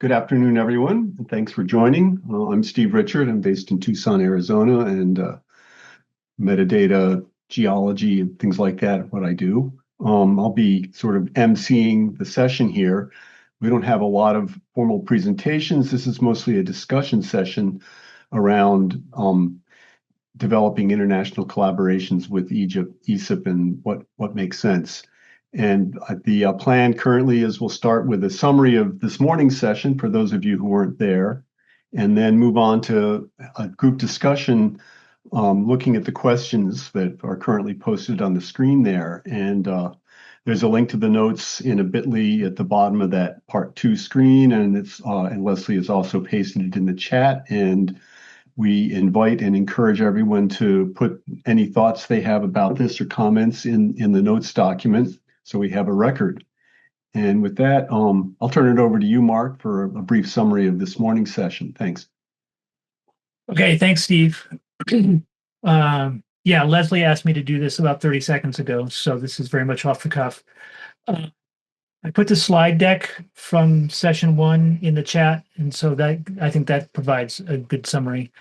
Good afternoon, everyone, and thanks for joining. I'm Steve Richard. I'm based in Tucson, Arizona, and metadata, geology, and things like that, what I do. I'll be sort of emceeing the session here. We don't have a lot of formal presentations. This is mostly a discussion session around developing international collaborations with Egypt, ESIP, and what makes sense. And the plan currently is we'll start with a summary of this morning's session for those of you who weren't there, and then move on to a group discussion looking at the questions that are currently posted on the screen there. And there's a link to the notes in a bit.ly at the bottom of that part 2 screen, and and Leslie has also pasted it in the chat. And we invite and encourage everyone to put any thoughts they have about this or comments in the notes document, so we have a record. And with that, I'll turn it over to you, Mark, for a brief summary of this morning's session. Thanks. Okay, thanks, Steve. Yeah, Leslie asked me to do this about 30 seconds ago, so this is very much off the cuff. I put the slide deck from session 1 in the chat, and so that I think that provides a good summary.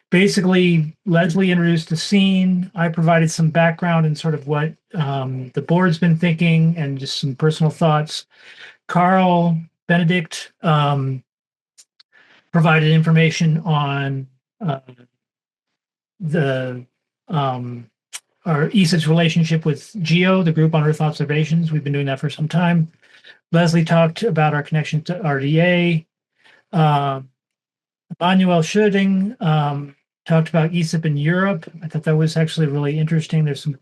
Basically, Leslie introduced the scene. I provided some background and sort of what the board's been thinking and just some personal thoughts. Carl Benedict provided information on our ESIP's relationship with GEO, the Group on Earth Observations. We've been doing that for some time. Leslie talked about our connection to RDA. Manuel Schuding talked about ESIP in Europe. I thought that was actually really interesting. There's some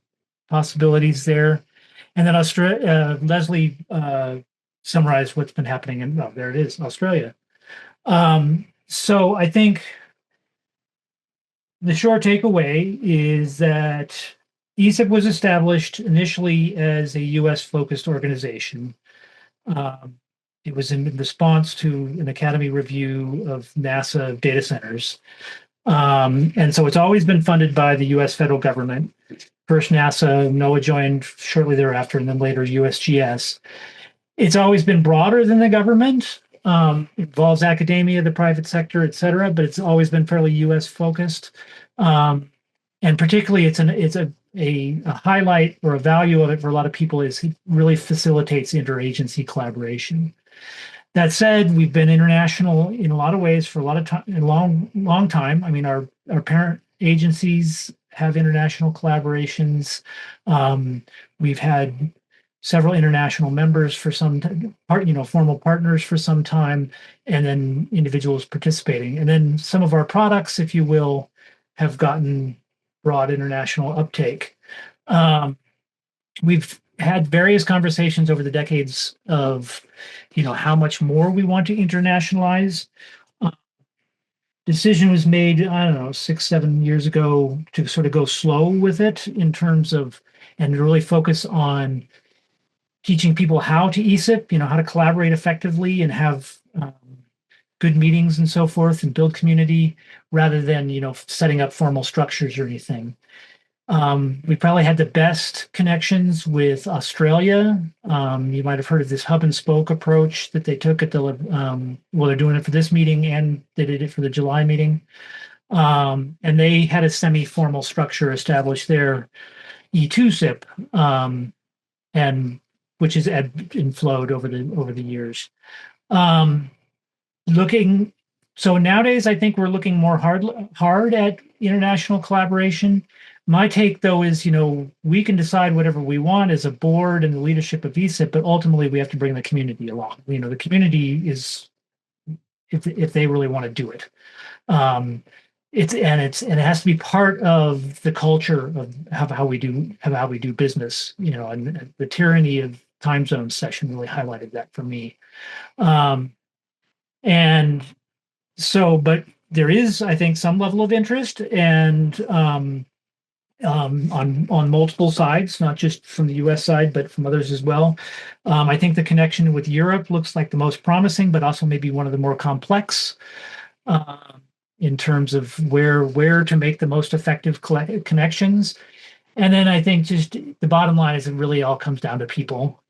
possibilities there. And then Leslie summarized what's been happening in, oh, there it is, Australia. So I think the short takeaway is that ESIP was established initially as a US-focused organization. It was in response to an Academy review of NASA data centers. And so it's always been funded by the US federal government. First NASA, NOAA joined shortly thereafter, and then later USGS. It's always been broader than the government. Involves academia, the private sector, et cetera, but it's always been fairly US focused. And particularly it's a highlight or a value of it for a lot of people is it really facilitates interagency collaboration. That said, we've been international in a lot of ways for a lot of time, a long time. I mean, our parent agencies have international collaborations. We've had several international members for some formal partners for some time, and then individuals participating. And then some of our products, if you will, have gotten broad international uptake. We've had various conversations over the decades of, how much more we want to internationalize. Decision was made, I don't know, 6-7 years ago to sort of go slow with it in terms of, and really focus on teaching people how to ESIP, how to collaborate effectively and have good meetings and so forth and build community rather than, setting up formal structures or anything. We probably had the best connections with Australia. You might have heard of this hub and spoke approach that they took at they're doing it for this meeting and they did it for the July meeting. And they had a semi-formal structure established there, E2SIP, and which has ebbed and flowed over the years. So nowadays, I think we're looking more hard at international collaboration. My take, though, is, we can decide whatever we want as a board and the leadership of ESIP, but ultimately we have to bring the community along. The community is, if they really want to do it. It has to be part of the culture of how we do business. And the tyranny of time zone session really highlighted that for me. And so, but there is, I think, some level of interest and on multiple sides, not just from the US side, but from others as well. I think the connection with Europe looks like the most promising, but also maybe one of the more complex in terms of where to make the most effective connections. And then I think just the bottom line is it really all comes down to people.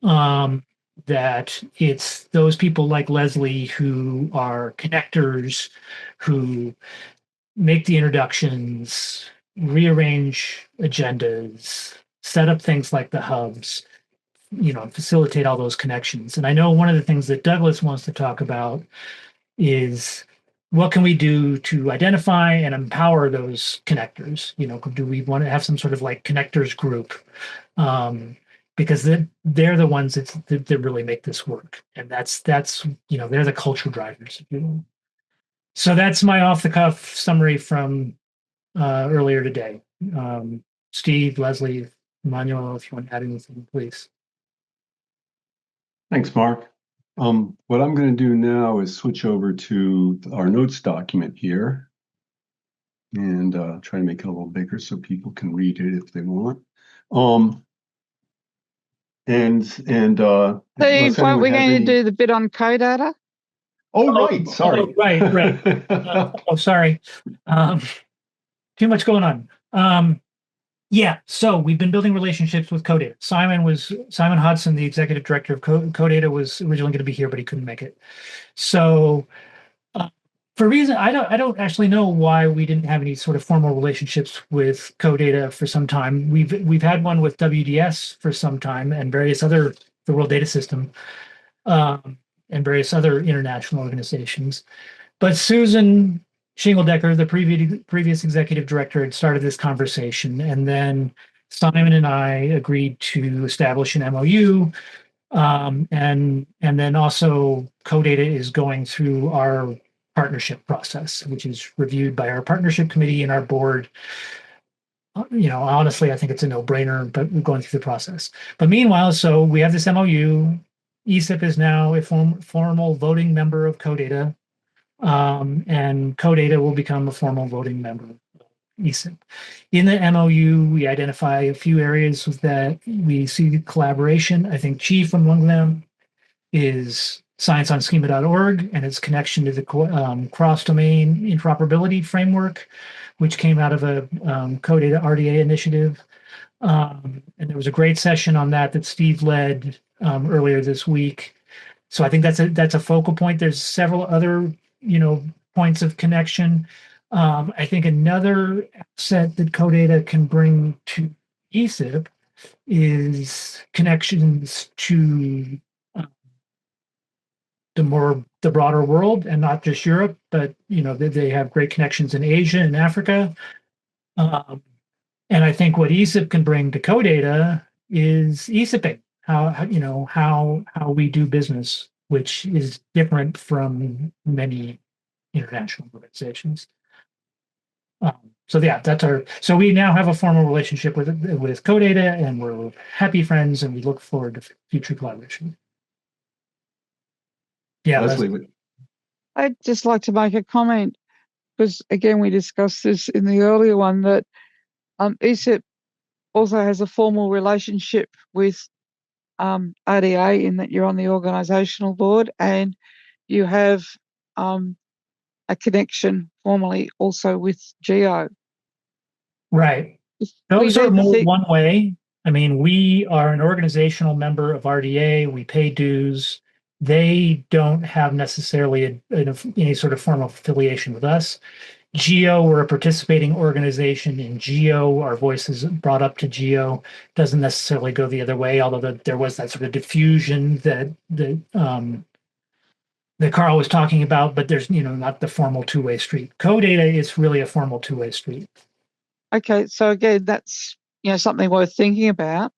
that it's those people like Leslie who are connectors, who make the introductions, rearrange agendas, set up things like the hubs, facilitate all those connections. And I know one of the things that Douglas wants to talk about is what can we do to identify and empower those connectors? Do we want to have some sort of like connectors group? Because they're the ones that really make this work. And that's they're the culture drivers, if you will. So that's my off the cuff summary from earlier today. Steve, Leslie, Emmanuel, if you want to add anything, please. Thanks, Mark. What I'm going to do now is switch over to our notes document here and try to make it a little bigger so people can read it if they want. Steve, weren't we going to do the bit on co-data? Oh, right. Sorry. Oh, right. Sorry. Too much going on. Yeah, so we've been building relationships with CoData. Simon Hodson, the executive director of CoData, was originally going to be here, but he couldn't make it. So, for a reason I don't actually know why we didn't have any sort of formal relationships with CoData for some time. We've had one with WDS for some time and the World Data System, and various other international organizations. But Susan Shingeldecker, the previous executive director, had started this conversation, and then Simon and I agreed to establish an MOU, and then also CoData is going through our partnership process, which is reviewed by our partnership committee and our board. Honestly, I think it's a no-brainer, but we're going through the process. But meanwhile, so we have this MOU. ESIP is now a formal voting member of CoData. And CoData will become a formal voting member of ESIP. In the MOU, we identify a few areas that we see collaboration. I think chief among them is scienceonschema.org and its connection to the cross-domain interoperability framework, which came out of a CoData RDA initiative. And there was a great session on that Steve led earlier this week. So I think that's a focal point. There's several other points of connection. I think another asset that CoData can bring to ESIP is connections to the broader world, and not just Europe, but they have great connections in Asia and Africa. And I think what ESIP can bring to CoData is ESIPing, how we do business, which is different from many international organizations. So yeah, so we now have a formal relationship with CoData, and we're happy friends, and we look forward to future collaboration. Yeah, Leslie. I'd just like to make a comment, because again, we discussed this in the earlier one, that ESIP also has a formal relationship with RDA, in that you're on the organisational board, and you have a connection formally also with GEO. Right. Those are more one way. I mean, we are an organizational member of RDA. We pay dues. They don't have necessarily any sort of formal affiliation with us. GEO, we're a participating organization in GEO. Our voice is brought up to GEO. Doesn't necessarily go the other way, although there was that sort of diffusion that Carl was talking about, but there's not the formal two-way street. CoData is really a formal two-way street. Okay, so again, that's something worth thinking about.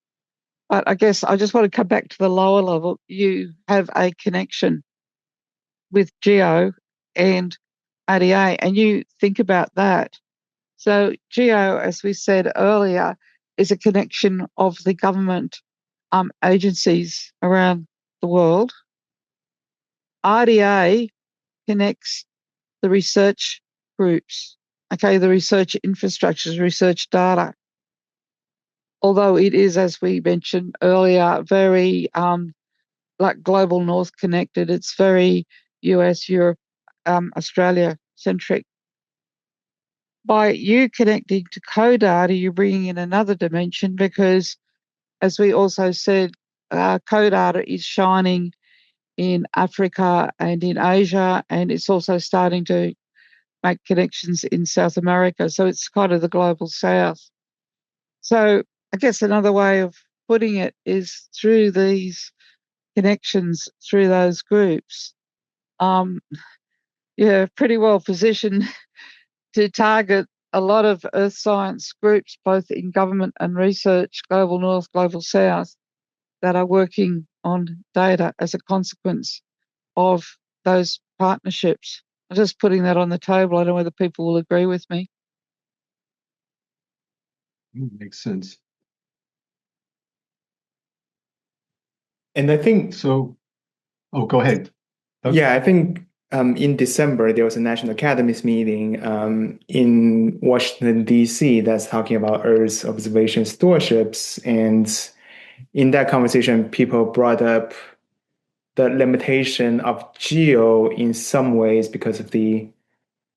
But I guess I just want to come back to the lower level. You have a connection with GEO and RDA, and you think about that. So GEO, as we said earlier, is a connection of the government agencies around the world. RDA connects the research groups, the research infrastructures, research data. Although it is, as we mentioned earlier, very like global north connected, it's very US, Europe, Australia centric. By you connecting to CoData, you're bringing in another dimension, because, as we also said, co-data is shining in Africa and in Asia, and it's also starting to make connections in South America. So it's kind of the global south. So I guess another way of putting it is through these connections through those groups, you're pretty well positioned to target a lot of earth science groups, both in government and research, global north, global south, that are working on data as a consequence of those partnerships. I'm just putting that on the table. I don't know whether people will agree with me. Makes sense. And I think So, oh, go ahead. Okay. Yeah, I think in December there was a National Academies meeting in Washington, D.C. that's talking about Earth observation storeships. And in that conversation, people brought up the limitation of geo in some ways because of the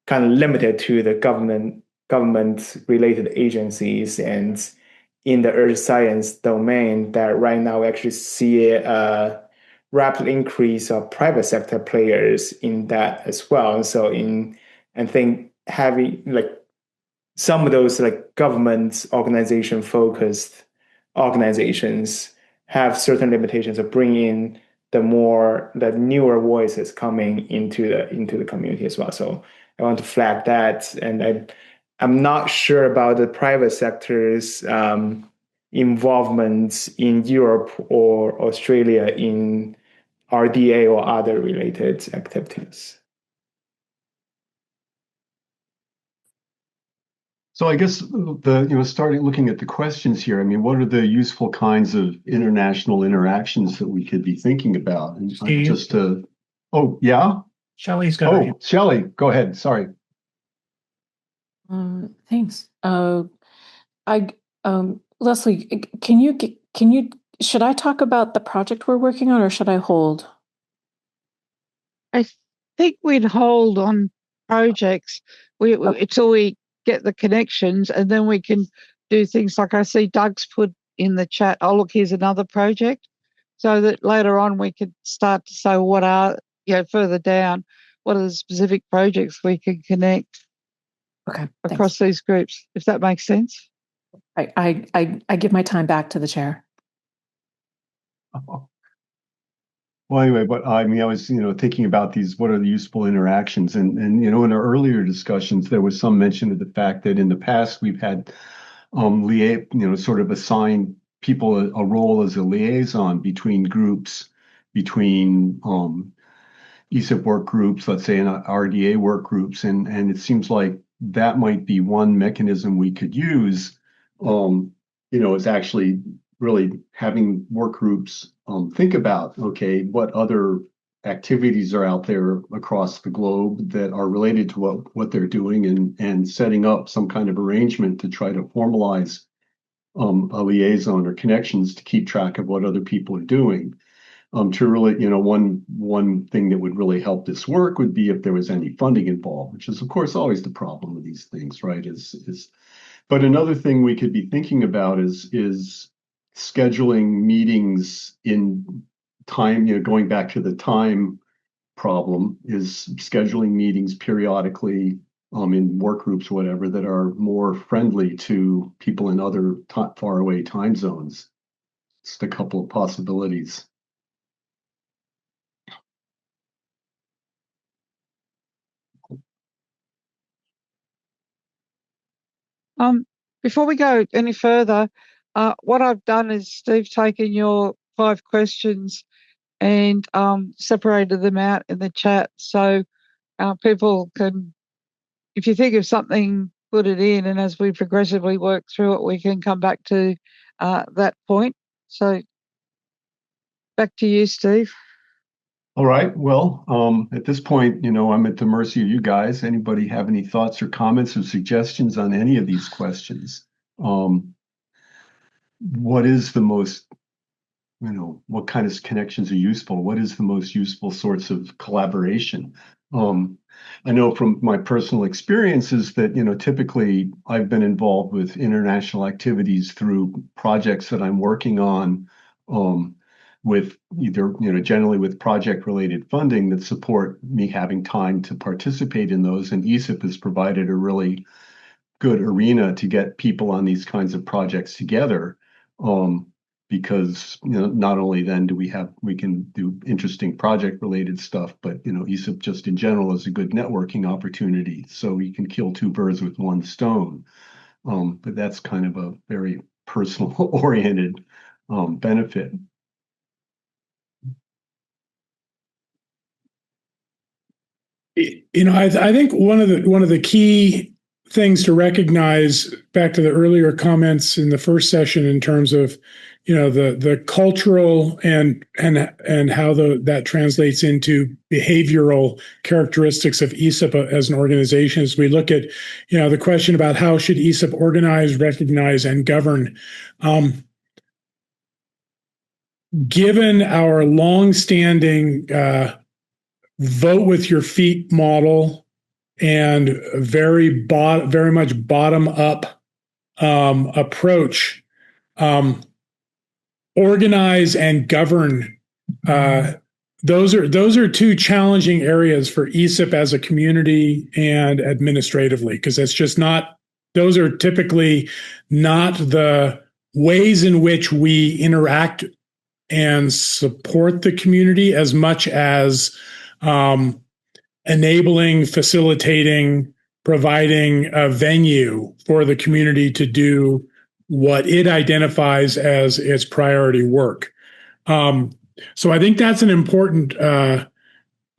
kind of limited to the government related agencies, and in the earth science domain that right now we actually see a rapid increase of private sector players in that as well. So I think having like some of those like government organization focused organizations have certain limitations of bringing the newer voices coming into the community as well. So I want to flag that, and I'm not sure about the private sector's involvement in Europe or Australia in RDA or other related activities. So I guess starting looking at the questions here, I mean, what are the useful kinds of international interactions that we could be thinking about? And Steve? Oh, yeah? Shelley's got her hand. Shelley, go ahead. Sorry. Thanks. Leslie, should I talk about the project we're working on, or should I hold? I think we'd hold on projects until we get the connections, and then we can do things like I see Doug's put in the chat. Oh, look, here's another project, so that later on we could start to say what are, further down, what are the specific projects we can connect across these groups, if that makes sense. I give my time back to the chair. Well, anyway, but I mean, I was, thinking about these, what are the useful interactions? And in our earlier discussions, there was some mention of the fact that in the past we've had, sort of assign people a role as a liaison between groups, between ESIP work groups, let's say, and RDA work groups. And it seems like that might be one mechanism we could use, is actually really having work groups think about, okay, what other activities are out there across the globe that are related to what they're doing, and setting up some kind of arrangement to try to formalize a liaison or connections to keep track of what other people are doing. To really, one thing that would really help this work would be if there was any funding involved, which is, of course, always the problem with these things, right? But another thing we could be thinking about is scheduling meetings in time, going back to the time problem, is scheduling meetings periodically in work groups, whatever, that are more friendly to people in other far away time zones. Just a couple of possibilities. Before we go any further, what I've done is Steve taken your 5 questions and separated them out in the chat, so people can, if you think of something, put it in, and as we progressively work through it, we can come back to that point. So back to you, Steve. All right. Well, at this point, I'm at the mercy of you guys. Anybody have any thoughts or comments or suggestions on any of these questions? What is the most, what kind of connections are useful? What is the most useful sorts of collaboration? I know from my personal experiences that, typically I've been involved with international activities through projects that I'm working on, with either, generally with project related funding that support me having time to participate in those. And ESIP has provided a really good arena to get people on these kinds of projects together. Because not only then do we can do interesting project related stuff, but ESIP just in general is a good networking opportunity. So you can kill two birds with one stone. But that's kind of a very personal oriented benefit. I think one of the key things to recognize, back to the earlier comments in the first session, in terms of the cultural and how that translates into behavioral characteristics of ESIP as an organization, as we look at the question about how should ESIP organize, recognize, and govern. Given our longstanding vote with your feet model and very much bottom up approach, organize and govern, those are two challenging areas for ESIP as a community and administratively, because those are typically not the ways in which we interact and support the community as much as enabling, facilitating, providing a venue for the community to do what it identifies as its priority work. So I think that's an important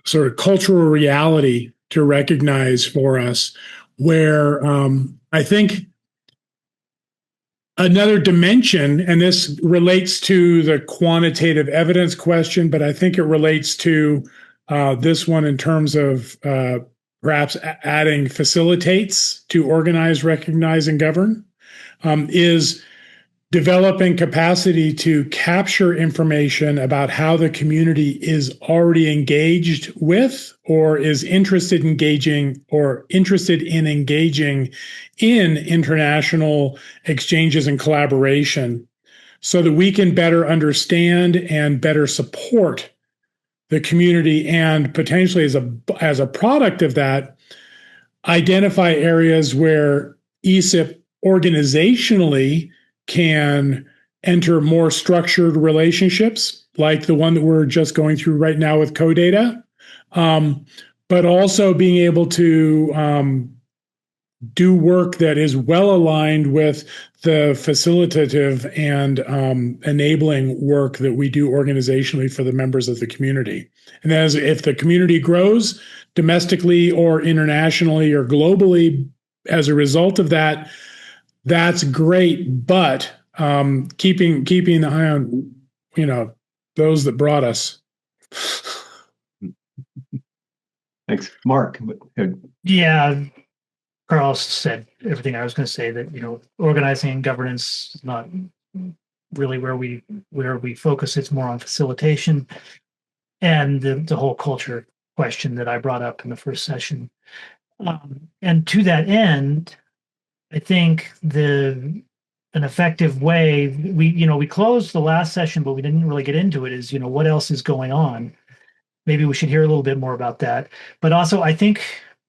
sort of cultural reality to recognize for us, where I think another dimension, and this relates to the quantitative evidence question, but I think it relates to this one in terms of perhaps adding facilitates to organize, recognize, and govern, is developing capacity to capture information about how the community is already engaged with, or is interested in engaging in international exchanges and collaboration, so that we can better understand and better support the community, and potentially as a product of that, identify areas where ESIP organizationally can enter more structured relationships, like the one that we're just going through right now with CoData, but also being able to do work that is well aligned with the facilitative and enabling work that we do organizationally for the members of the community. And as if the community grows domestically or internationally or globally as a result of that, that's great. But keeping the eye on those that brought us. Thanks, Mark. Yeah, Carl said everything I was going to say, that organizing and governance is not really where we focus. It's more on facilitation and the whole culture question that I brought up in the first session. And to that end, I think an effective way, we closed the last session, but we didn't really get into it, is what else is going on. Maybe we should hear a little bit more about that. But also, I think,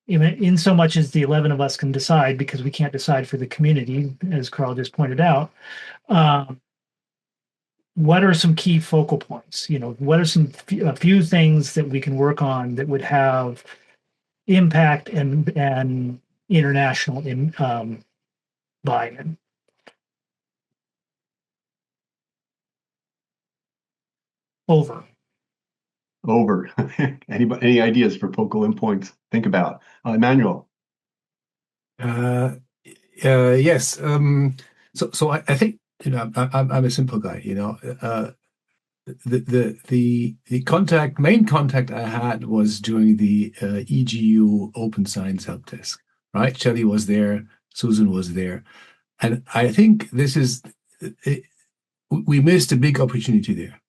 in so much as the 11 of us can decide, because we can't decide for the community, as Carl just pointed out, what are some key focal points? What are a few things that we can work on that would have impact and international buy-in? Over. Any ideas for focal endpoints? Think about Emmanuel. Yes. So I think I'm a simple guy. The main contact I had was during the EGU Open Science Help Desk. Right, Shelley was there, Susan was there, and I think we missed a big opportunity there.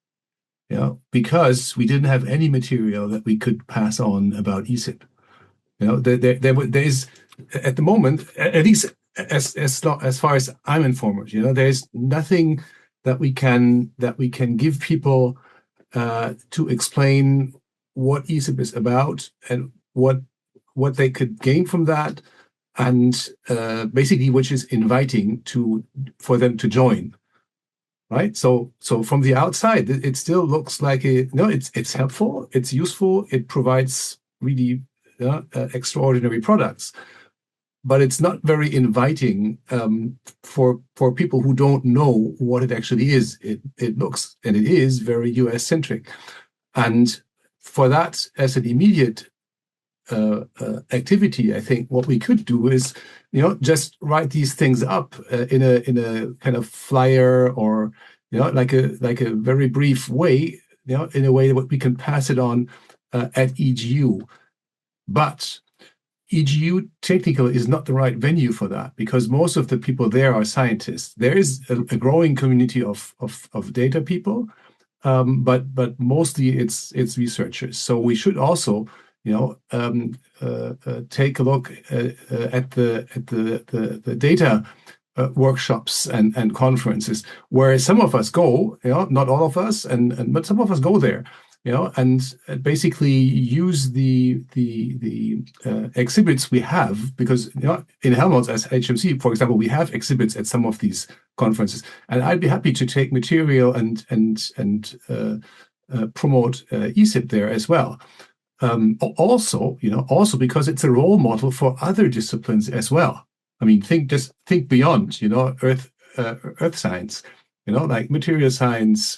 Because we didn't have any material that we could pass on about ESIP. There is at the moment, at least as far as I'm informed, there's nothing that we can give people to explain what ESIP is about and what they could gain from that, and basically which is inviting for them to join. Right. So from the outside, it still looks like it's helpful, it's useful, it provides really extraordinary products, but it's not very inviting for people who don't know what it actually is. It looks, and it is, very US centric, and for that, as an immediate activity, I think what we could do is, just write these things up in a kind of flyer, or like a very brief way, in a way that we can pass it on at EGU. But EGU technical is not the right venue for that, because most of the people there are scientists. There is a growing community of data people, but mostly it's researchers. So we should also take a look at the data workshops and conferences, where some of us go, not all of us, but some of us go there, and basically use the exhibits we have, because in Helmholtz as HMC, for example, we have exhibits at some of these conferences, and I'd be happy to take material and promote ESIP there as well. Also because it's a role model for other disciplines as well. I mean, think beyond, earth science, like material science,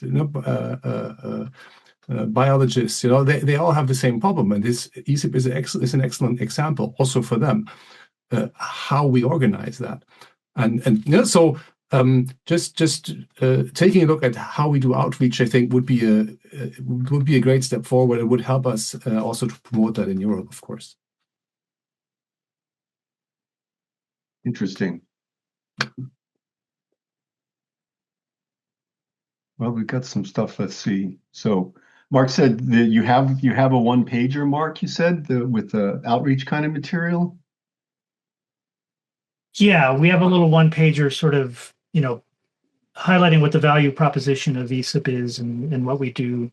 biologists, they all have the same problem, and this ESIP is an excellent example also for them, how we organize that, so. Just taking a look at how we do outreach, I think would be a great step forward. It would help us also to promote that in Europe, of course. Interesting. Well, we've got some stuff. Let's see. So Mark said that you have a one-pager, Mark, you said, with the outreach kind of material? Yeah, we have a little one-pager sort of, highlighting what the value proposition of ESIP is and what we do.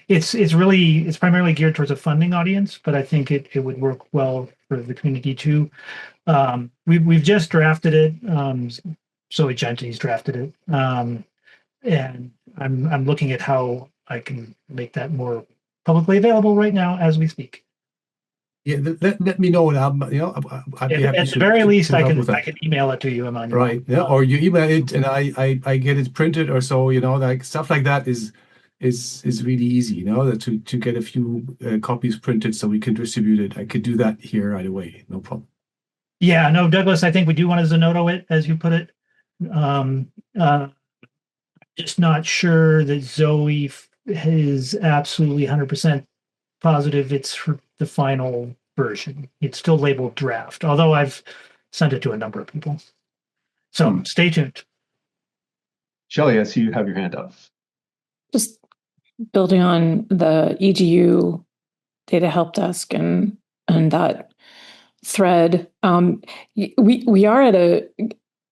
It's primarily geared towards a funding audience, but I think it would work well for the community too. We've just drafted it. Zoe Genti's drafted it, and I'm looking at how I can make that more publicly available right now as we speak. Yeah, let me know, and I'd be happy at the very least, I can email it to you, Emmanuel. Right, yeah, or you email it and I get it printed or so. Like stuff like that is really easy. To get a few copies printed so we can distribute it. I could do that here right away, no problem. Yeah, no, Douglas, I think we do want to Zenodo it, as you put it. Just not sure that Zoe is absolutely 100% positive it's for the final version. It's still labeled draft, although I've sent it to a number of people. So stay tuned. Shelley, I see you have your hand up. Just building on the EGU data help desk and that thread, we are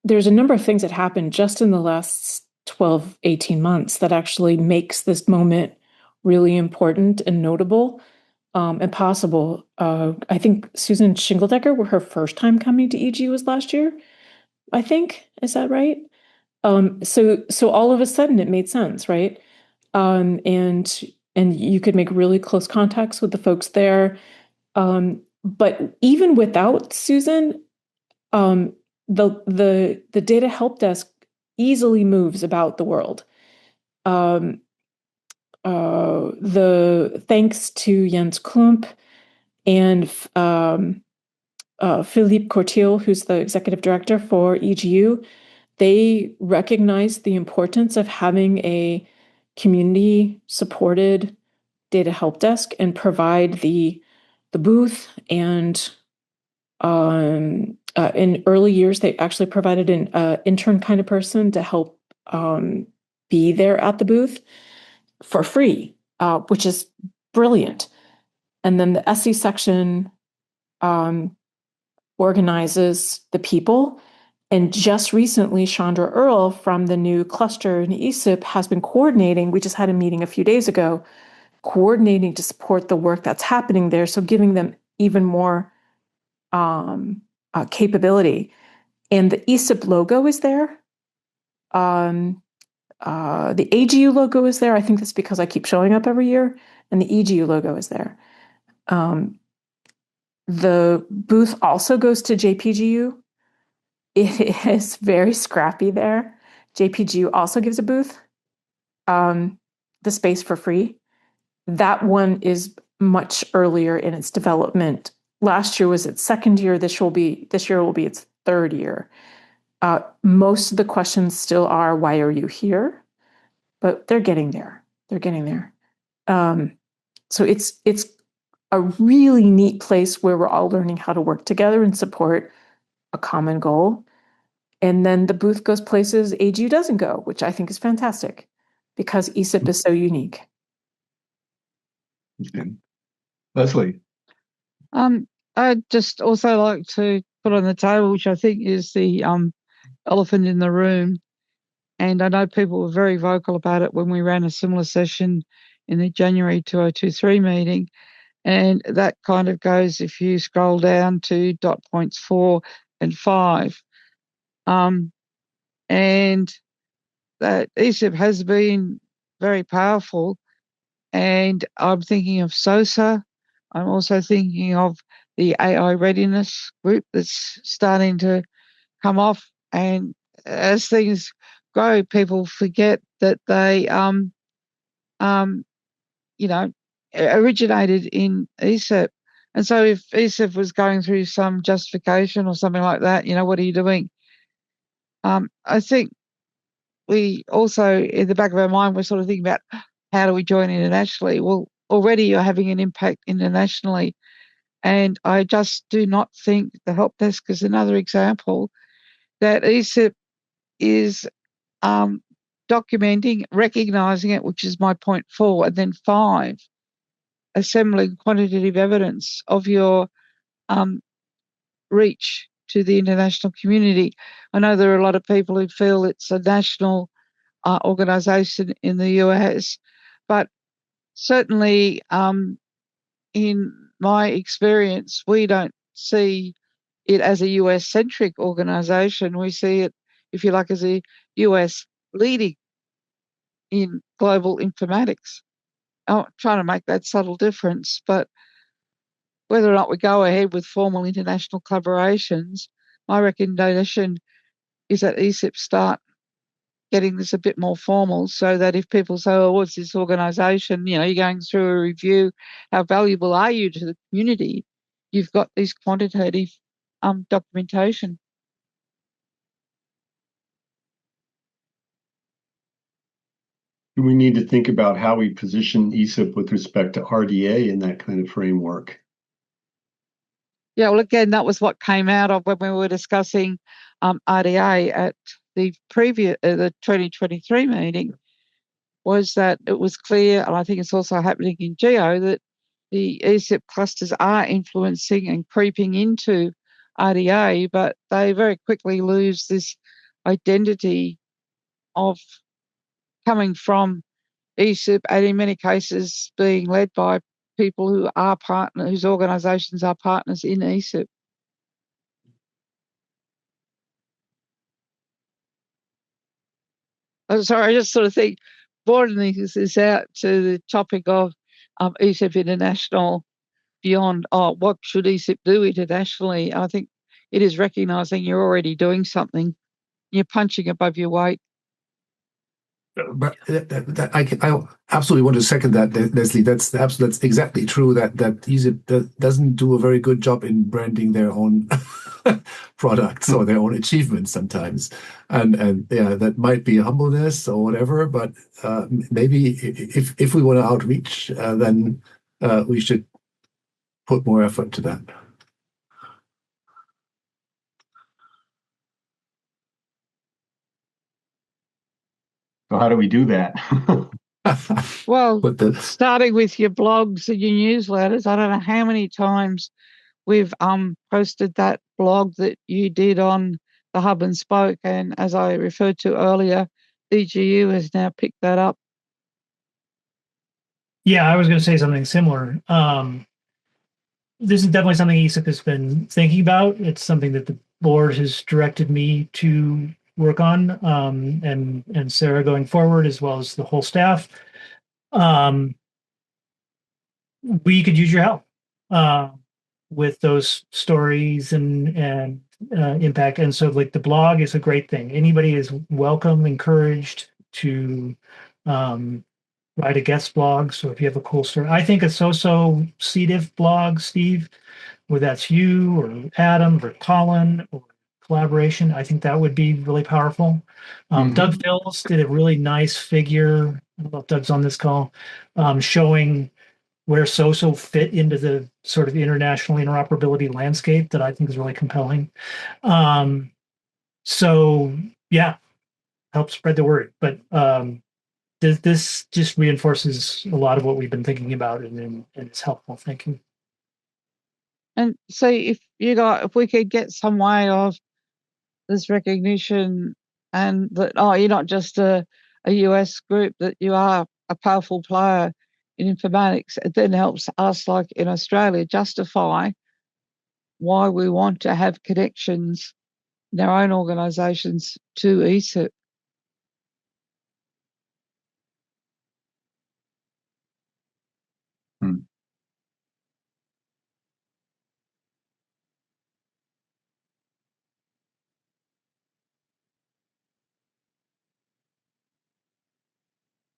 there's a number of things that happened just in the last 12, 18 months that actually makes this moment really important and notable and possible. I think Susan Shingledecker, her first time coming to EGU was last year, I think. Is that right? So all of a sudden it made sense, right? And you could make really close contacts with the folks there. But even without Susan, the data help desk easily moves about the world. The thanks to Jens Klump and Philippe Courtil, who's the executive director for EGU, they recognize the importance of having a community-supported data help desk and provide the booth. And in early years, they actually provided an intern kind of person to help be there at the booth for free, which is brilliant. And then the SE section organizes the people And just recently, Chandra Earl from the new cluster in ESIP has been coordinating. We just had a meeting a few days ago, coordinating to support the work that's happening there. So giving them even more capability. And the ESIP logo is there. The AGU logo is there. I think that's because I keep showing up every year. And the EGU logo is there. The booth also goes to JPGU. It is very scrappy there. JPGU also gives a booth, the space for free. That one is much earlier in its development. Last year was its second year. This year will be its third year. Most of the questions still are, why are you here? But they're getting there. They're getting there. So it's a really neat place where we're all learning how to work together and support a common goal. And then the booth goes places AGU doesn't go, which I think is fantastic because ESIP is so unique. Leslie. I'd just also like to put on the table, which I think is the elephant in the room. And I know people were very vocal about it when we ran a similar session in the January 2023 meeting. And that kind of goes, if you scroll down to dot points 4 and 5. And that ESIP has been very powerful. And I'm thinking of SOSA. I'm also thinking of the AI readiness group that's starting to come off. And as things grow, people forget that they, originated in ESIP. And so if ESIP was going through some justification or something like that, what are you doing? I think we also, in the back of our mind, we're sort of thinking about how do we join internationally? Well, already you're having an impact internationally. And I just do not think the help desk is another example that ESIP is documenting, recognising it, which is my point 4, and then 5, assembling quantitative evidence of your reach to the international community. I know there are a lot of people who feel it's a national organisation in the US, but certainly in my experience, we don't see it as a US-centric organisation. We see it, if you like, as a US leading in global informatics. I'm trying to make that subtle difference, but whether or not we go ahead with formal international collaborations, my recommendation is that ESIP start getting this a bit more formal so that if people say, oh, what's this organisation? You're going through a review, how valuable are you to the community? You've got this quantitative documentation. Do we need to think about how we position ESIP with respect to RDA in that kind of framework? Yeah, well, again, that was what came out of when we were discussing RDA at the previous, the 2023 meeting, was that it was clear, and I think it's also happening in GEO, that the ESIP clusters are influencing and creeping into RDA, but they very quickly lose this identity of coming from ESIP, and in many cases being led by people who are partners, whose organisations are partners in ESIP. I'm sorry, I just sort of think broadening this out to the topic of ESIP International beyond, what should ESIP do internationally? I think it is recognising you're already doing something. You're punching above your weight. But I absolutely want to second that, Leslie. That's exactly true. That ESIP doesn't do a very good job in branding their own products or their own achievements sometimes, and yeah, that might be humbleness or whatever. But maybe if we want to outreach, then we should put more effort to that. So how do we do that? Well, starting with your blogs and your newsletters, I don't know how many times we've posted that blog that you did on the hub and spoke. And as I referred to earlier, EGU has now picked that up. Yeah, I was going to say something similar. This is definitely something ESIP has been thinking about. It's something that the board has directed me to work on, and Sarah going forward, as well as the whole staff. We could use your help with those stories and impact. And so, like, the blog is a great thing. Anybody is welcome, encouraged to write a guest blog. So if you have a cool story, I think a so-so C. diff blog, Steve, whether that's you or Adam or Colin or collaboration, I think that would be really powerful. Doug Fills did a really nice figure. I don't know if Doug's on this call, showing where SOSO fit into the sort of international interoperability landscape that I think is really compelling. So yeah, help spread the word. But this just reinforces a lot of what we've been thinking about, and it's helpful thinking. And see if we could get some way of this recognition, and that you're not just a US group, that you are a powerful player in informatics. It then helps us, like in Australia, justify why we want to have connections in our own organisations to ESIP.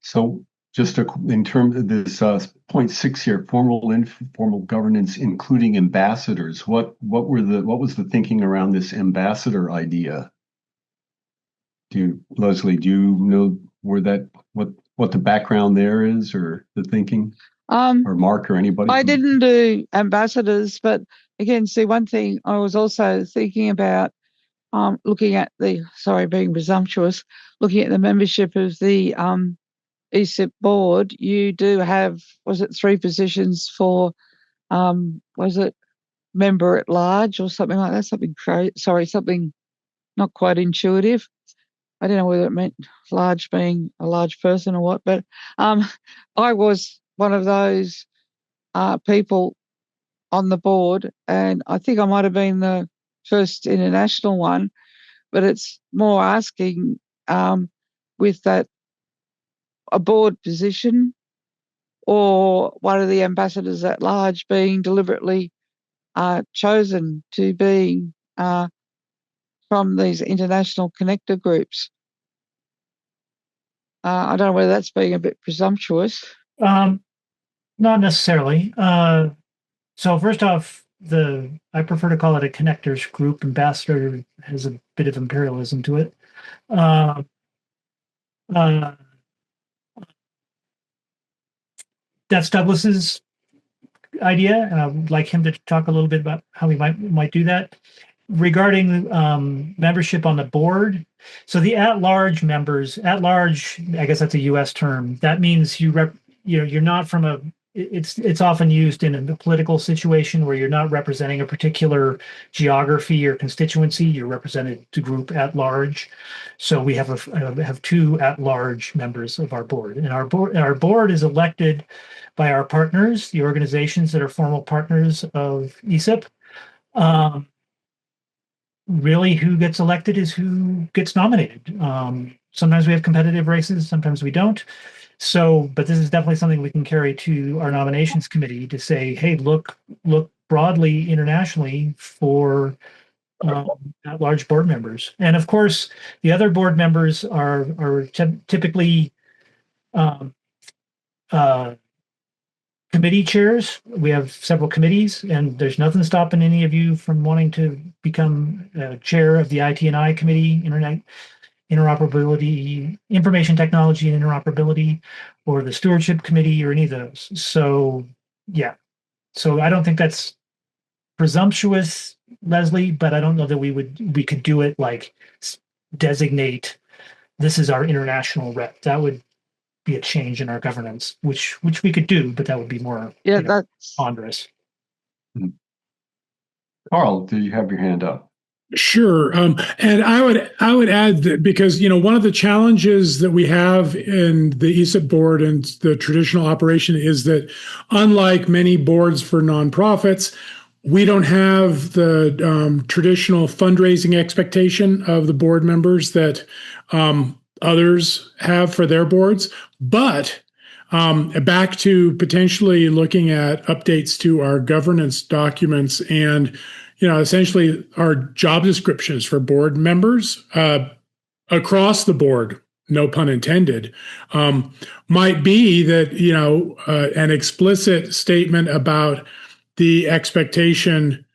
So just in terms of this point 6 here, formal informal governance, including ambassadors. What was the thinking around this ambassador idea? Leslie, do you know what the background there is, or the thinking? Or Mark, or anybody? I didn't do ambassadors, but again, see, one thing I was also thinking about, looking at being presumptuous, looking at the membership of the ESIP board. You do have, was it 3 positions for, was it member at large or something like that? Something not quite intuitive. I don't know whether it meant large being a large person or what, but I was one of those people on the board, and I think I might have been the first international one, but it's more asking, with that, a board position or one of the ambassadors at large being deliberately chosen to be from these international connector groups. I don't know whether that's being a bit presumptuous. Not necessarily. So first off, I prefer to call it a connectors group. Ambassador has a bit of imperialism to it. That's Douglas's idea, and I would like him to talk a little bit about how we might do that. Regarding membership on the board, so the at-large members, at-large, I guess that's a U.S. term. That means you're not from a. It's often used in a political situation where you're not representing a particular geography or constituency. You're represented the group at large. So we have 2 at-large members of our board, and our board is elected by our partners, the organizations that are formal partners of ESIP. Really, who gets elected is who gets nominated. Sometimes we have competitive races, sometimes we don't. So, but this is definitely something we can carry to our nominations committee to say, hey, look broadly internationally for at-large board members. And of course, the other board members are typically committee chairs. We have several committees, and there's nothing stopping any of you from wanting to become chair of the IT&I committee, Internet Interoperability, Information Technology and Interoperability, or the Stewardship Committee, or any of those. So, yeah. So I don't think that's presumptuous, Leslie, but I don't know that we could do it like designate this is our international rep. That would be a change in our governance, which we could do, but that would be more that's ponderous. Carl, do you have your hand up? Sure. And I would add that because, one of the challenges that we have in the ESIP board and the traditional operation is that unlike many boards for nonprofits, we don't have the traditional fundraising expectation of the board members that others have for their boards. But back to potentially looking at updates to our governance documents and essentially our job descriptions for board members across the board, no pun intended, might be that, an explicit statement about the expectation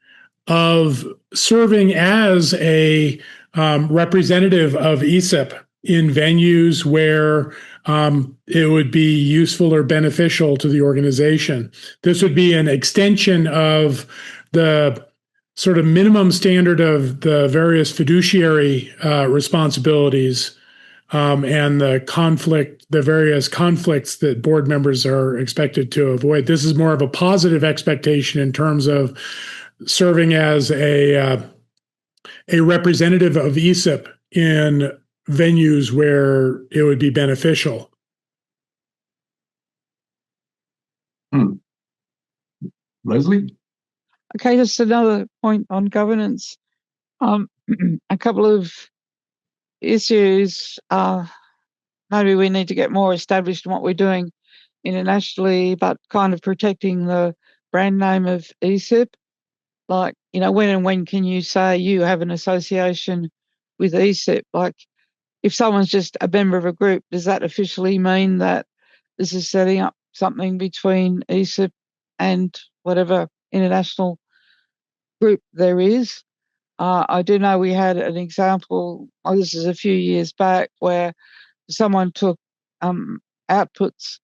of serving as a representative of ESIP in venues where it would be useful or beneficial to the organization. This would be an extension of the sort of minimum standard of the various fiduciary responsibilities and the various conflicts that board members are expected to avoid. This is more of a positive expectation in terms of serving as a representative of ESIP in venues where it would be beneficial. Leslie? Okay, just another point on governance. A couple of issues. Maybe we need to get more established in what we're doing internationally, but kind of protecting the brand name of ESIP. Like, when can you say you have an association with ESIP? Like, if someone's just a member of a group, does that officially mean that this is setting up something between ESIP and whatever international group there is? I do know we had an example, this is a few years back, where someone took outputs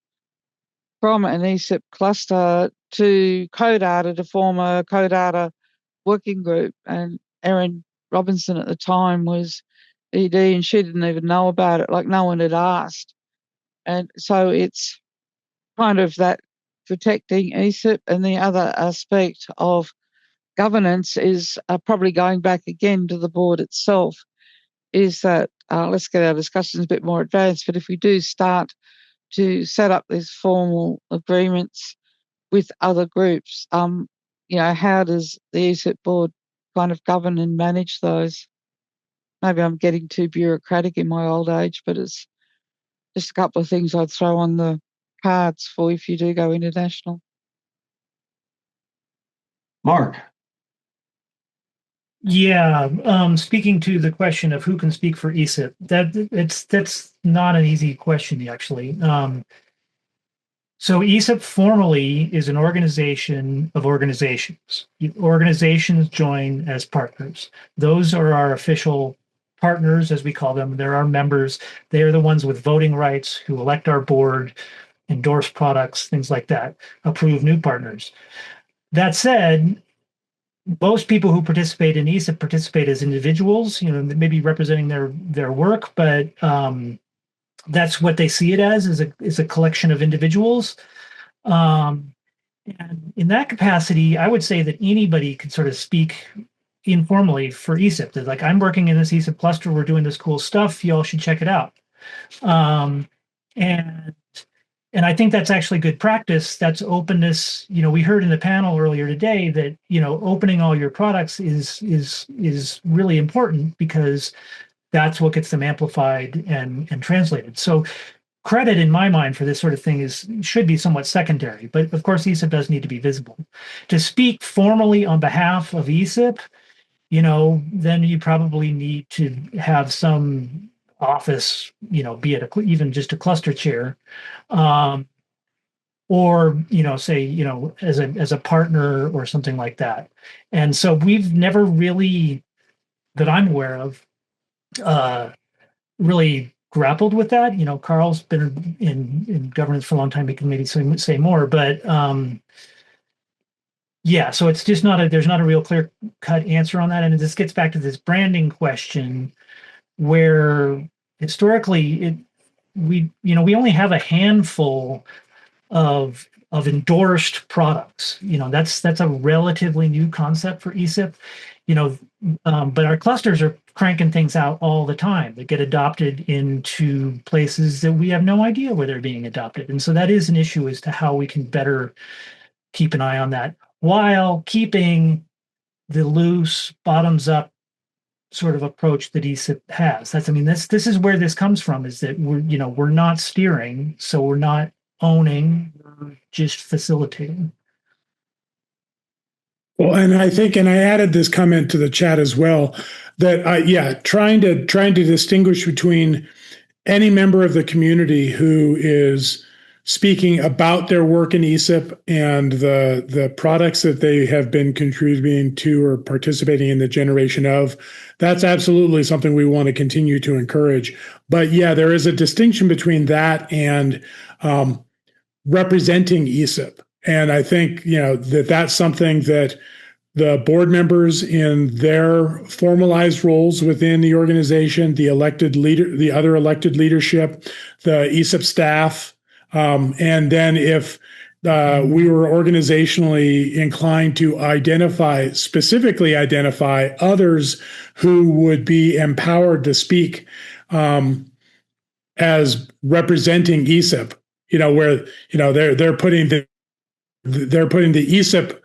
from an ESIP cluster to CoData to form a CoData working group, and Erin Robinson at the time was ED and she didn't even know about it, like no one had asked. And so it's kind of that protecting ESIP. And the other aspect of governance is probably going back again to the board itself, is that let's get our discussions a bit more advanced, but if we do start to set up these formal agreements with other groups, how does the ESIP board kind of govern and manage those? Maybe I'm getting too bureaucratic in my old age, but it's just a couple of things I'd throw on the cards for if you do go international. Mark? Yeah, speaking to the question of who can speak for ESIP, that's not an easy question, actually. So ESIP formally is an organization of organizations. Organizations join as partners. Those are our official partners, as we call them. They're our members. They are the ones with voting rights who elect our board, endorse products, things like that, approve new partners. That said, most people who participate in ESIP participate as individuals, maybe representing their work, but that's what they see it as, is a collection of individuals. And in that capacity, I would say that anybody could sort of speak informally for ESIP. They're like, I'm working in this ESIP cluster. We're doing this cool stuff. Y'all should check it out. And I think that's actually good practice. That's openness. We heard in the panel earlier today that, opening all your products is really important because that's what gets them amplified and translated. So credit in my mind for this sort of thing should be somewhat secondary, but of course ESIP does need to be visible. To speak formally on behalf of ESIP, then you probably need to have some office, be it even just a cluster chair, or say as a partner or something like that. And so we've never really, that I'm aware of, really grappled with that. Carl's been in governance for a long time. He can maybe say more, but yeah. So it's just there's not a real clear cut answer on that. And this gets back to this branding question, where historically we only have a handful of endorsed products. That's a relatively new concept for ESIP. but our clusters are cranking things out all the time that get adopted into places that we have no idea where they're being adopted. And so that is an issue as to how we can better keep an eye on that while keeping the loose bottoms up sort of approach that ESIP has. This is where this comes from, is that we're not steering, so we're not owning, we're just facilitating. Well, and I think, and I added this comment to the chat as well, that trying to distinguish between any member of the community who is speaking about their work in ESIP and the products that they have been contributing to or participating in the generation of, that's absolutely something we want to continue to encourage. But yeah, there is a distinction between that and representing ESIP. And I think, that's something that the board members in their formalized roles within the organization, the other elected leadership, the ESIP staff, and then if we were organizationally inclined to specifically identify others who would be empowered to speak as representing ESIP, where they're putting the ESIP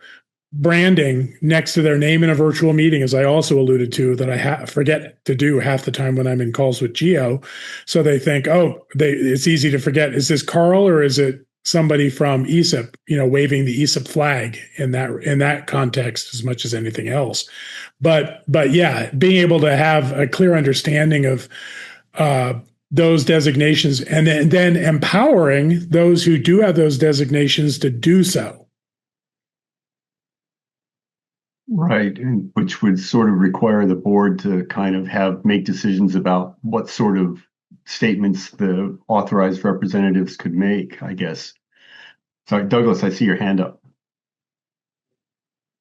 branding next to their name in a virtual meeting, as I also alluded to, that I forget to do half the time when I'm in calls with Geo. So they think, it's easy to forget. Is this Carl or is it somebody from ESIP, waving the ESIP flag in that context as much as anything else. But yeah, being able to have a clear understanding of those designations and then empowering those who do have those designations to do so. Right, and which would sort of require the board to kind of make decisions about what sort of statements the authorized representatives could make, I guess. Sorry, Douglas, I see your hand up.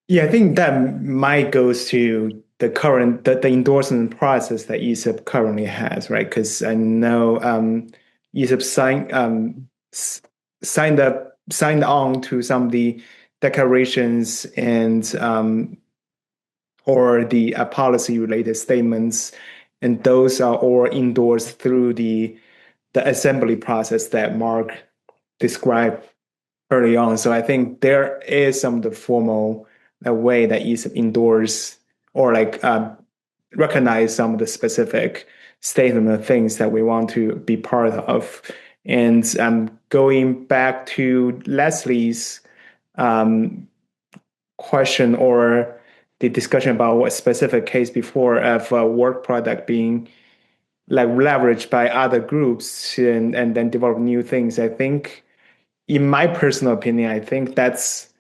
Yeah, I think that might goes to the endorsement process that ESIP currently has, right? Because I know ESIP signed on to some of the declarations and or the policy related statements, and those are all endorsed through the assembly process that Mark described early on. So I think there is some of the formal way that ESIP endorse or recognize some of the specific statement of things that we want to be part of. And going back to Leslie's question or the discussion about what specific case before of a work product being leveraged by other groups and then develop new things, I think, in my personal opinion, I think that's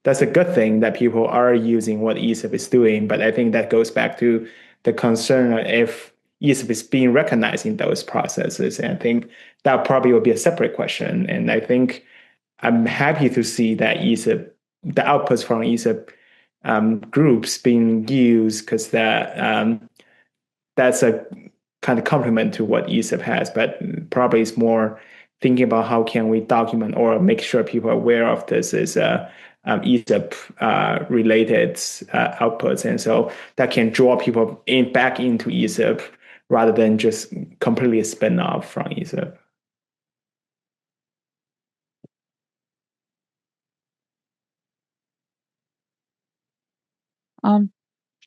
a good thing that people are using what ESIP is doing. But I think that goes back to the concern if ESIP is being recognized in those processes. And I think that probably will be a separate question. And I think I'm happy to see that the outputs from ESIP groups being used, because that's a kind of complement to what ESIP has. But probably it's more thinking about how can we document or make sure people are aware of this is ESIP related outputs, and so that can draw people back into ESIP rather than just completely spin off from ESIP.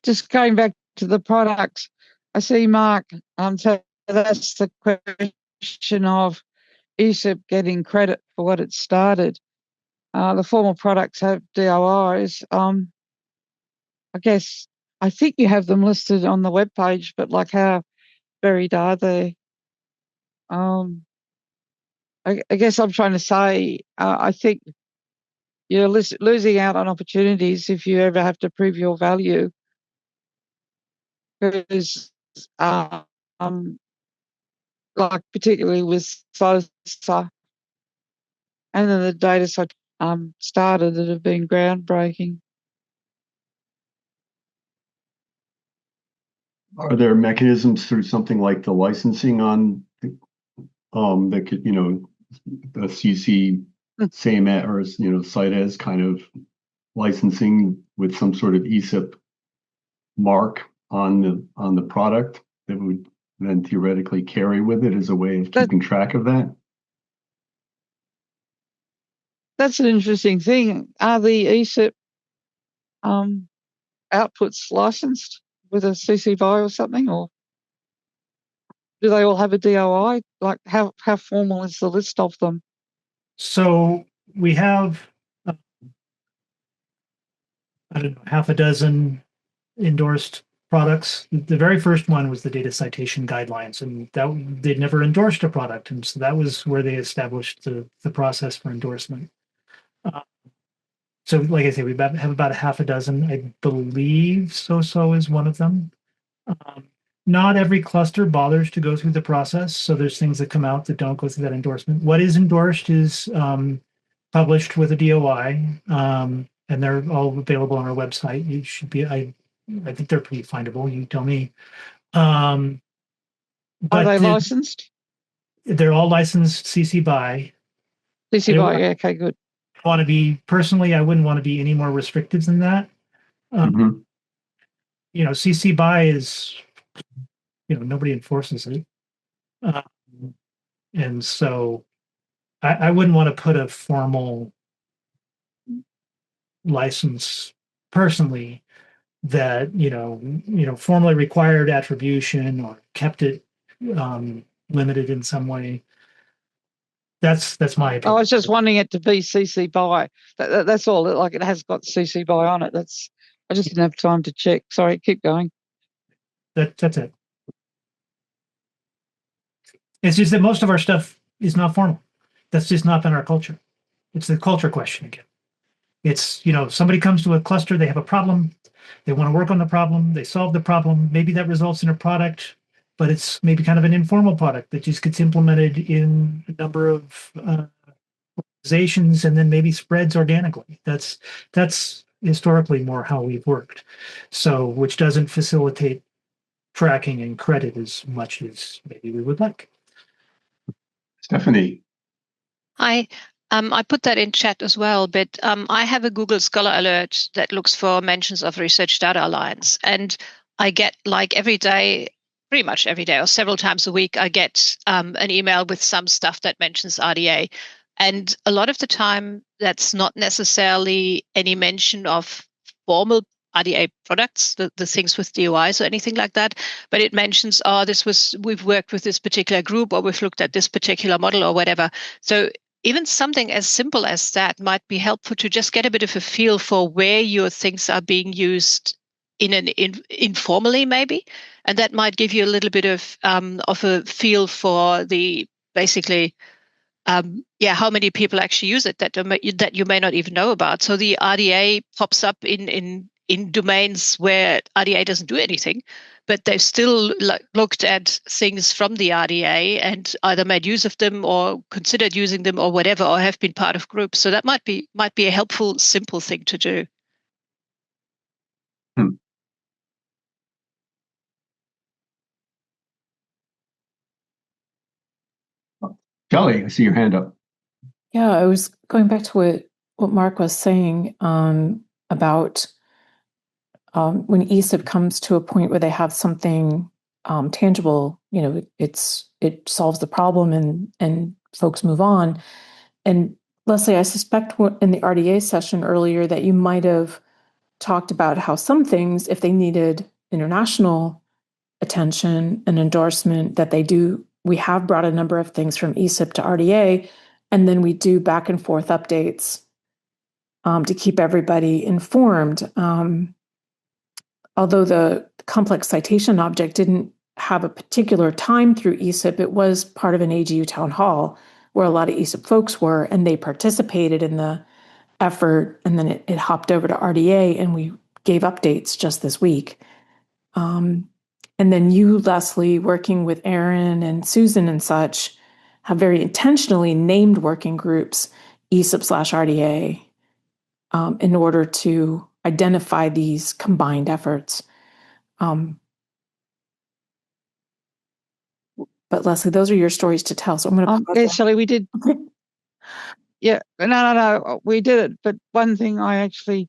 Just going back to the products, I see Mark. So that's the question of ESIP getting credit for what it started. The formal products have DOIs. I guess I think you have them listed on the webpage, but how buried are they? I guess I'm trying to say I think you're losing out on opportunities if you ever have to prove your value. Because particularly with SOSA and then the data started that have been groundbreaking. Are there mechanisms through something like the licensing on that could, the CC same or site as kind of licensing with some sort of ESIP mark on the product that would then theoretically carry with it as a way of That- keeping track of that? That's an interesting thing. Are the ESIP outputs licensed with a CC BY or something, or do they all have a DOI? Like, how formal is the list of them? So we have, I don't know, half a dozen endorsed products. The very first one was the data citation guidelines, and that they never endorsed a product, and so that was where they established the process for endorsement. So, like I say, we have about a half a dozen. I believe so is one of them. Not every cluster bothers to go through the process, so there's things that come out that don't go through that endorsement. What is endorsed is published with a DOI, and they're all available on our website. You should be, I think they're pretty findable. You tell me. Are But they licensed? they're all licensed CC BY. CC BY, yeah, okay, good. Want to be personally, I wouldn't want to be any more restrictive than that. Mhm. CC BY is, nobody enforces it. And so I wouldn't want to put a formal license personally that, formally required attribution or kept it limited in some way. That's my I opinion. was just wanting it to be CC BY. That's all. Like, it has got CC BY on it. I just didn't have time to check. Sorry, keep going. That's it. It's just that most of our stuff is not formal. That's just not been our culture. It's the culture question again. It's, somebody comes to a cluster, they have a problem, they want to work on the problem, they solve the problem. Maybe that results in a product, but it's maybe kind of an informal product that just gets implemented in a number of organizations and then maybe spreads organically. That's historically more how we've worked. So, which doesn't facilitate tracking and credit as much as maybe we would like. Stephanie. I put that in chat as well, but I have a Google Scholar alert that looks for mentions of Research Data Alliance, and I get, like, every day, pretty much every day or several times a week, I get an email with some stuff that mentions RDA. And a lot of the time, that's not necessarily any mention of formal RDA products, the things with DOIs or anything like that, but it mentions, we've worked with this particular group, or we've looked at this particular model or whatever. So even something as simple as that might be helpful to just get a bit of a feel for where your things are being used informally, maybe, and that might give you a little bit of a feel for the basically. How many people actually use it that you may not even know about. So the RDA pops up in domains where RDA doesn't do anything, but they've still looked at things from the RDA and either made use of them or considered using them or whatever, or have been part of groups. So that might be a helpful, simple thing to do. Kelly, I see your hand up. Yeah, I was going back to what Mark was saying about when ESIP comes to a point where they have something tangible, it solves the problem and folks move on. And Leslie, I suspect in the RDA session earlier that you might have talked about how some things, if they needed international attention and endorsement, that we have brought a number of things from ESIP to RDA, and then we do back and forth updates to keep everybody informed. Although the complex citation object didn't have a particular time through ESIP, it was part of an AGU town hall where a lot of ESIP folks were, and they participated in the effort, and then it hopped over to RDA, and we gave updates just this week. And then you, Leslie, working with Aaron and Susan and such, have very intentionally named working groups ESIP/RDA in order to identify these combined efforts. But Leslie, those are your stories to tell. So I'm going to pause. Yeah, Shelley, we did. Okay. Yeah, no, we did it. But one thing I actually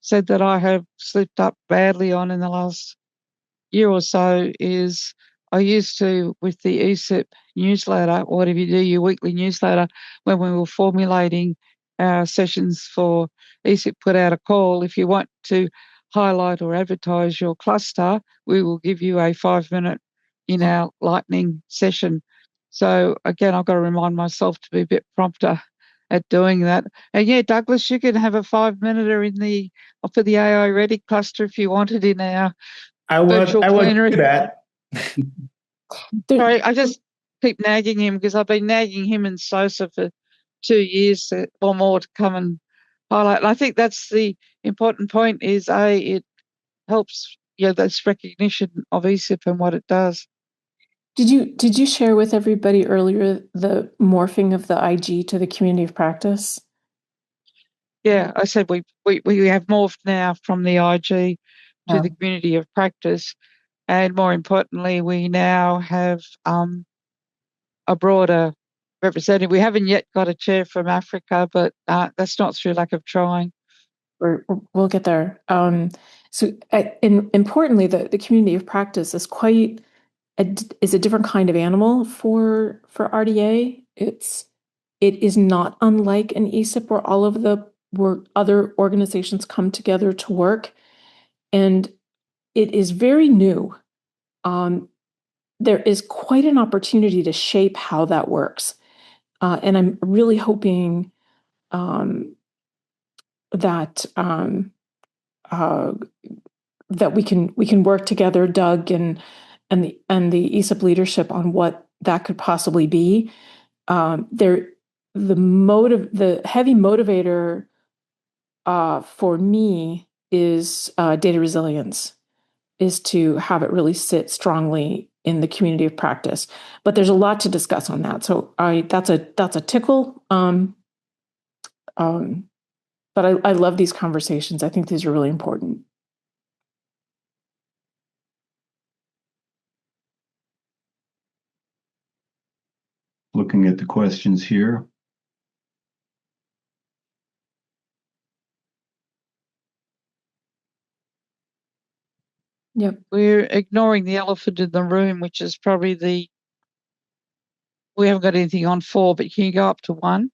said that I have slipped up badly on in the last year or so is I used to, with the ESIP newsletter, or whatever you do, your weekly newsletter, when we were formulating our sessions for ESIP, put out a call. If you want to highlight or advertise your cluster, we will give you a 5-minute in our lightning session. So again, I've got to remind myself to be a bit prompter at doing that. And yeah, Douglas, you can have a 5-minute in the for the AI Ready cluster if you wanted in our virtual plenary. Do that. Sorry, I just keep nagging him because I've been nagging him and Sosa for 2 years or more to come and highlight. And I think that's the important point is it helps, this recognition of ESIP and what it does. Did you share with everybody earlier the morphing of the IG to the community of practice? Yeah, I said we have morphed now from the IG to the community of practice, and more importantly, we now have a broader representative. We haven't yet got a chair from Africa, but that's not through lack of trying. We'll get there. Importantly, the community of practice is quite is a different kind of animal for RDA. It is not unlike an ESIP where all of where other organizations come together to work, and it is very new. There is quite an opportunity to shape how that works, and I'm really hoping that that we can work together, Doug and the ESIP leadership, on what that could possibly be. The heavy motivator for me is data resilience, is to have it really sit strongly in the community of practice. But there's a lot to discuss on that. So that's a tickle. But I love these conversations. I think these are really important. Looking at the questions here. Yep. We're ignoring the elephant in the room, which is probably we haven't got anything on 4, but can you go up to 1?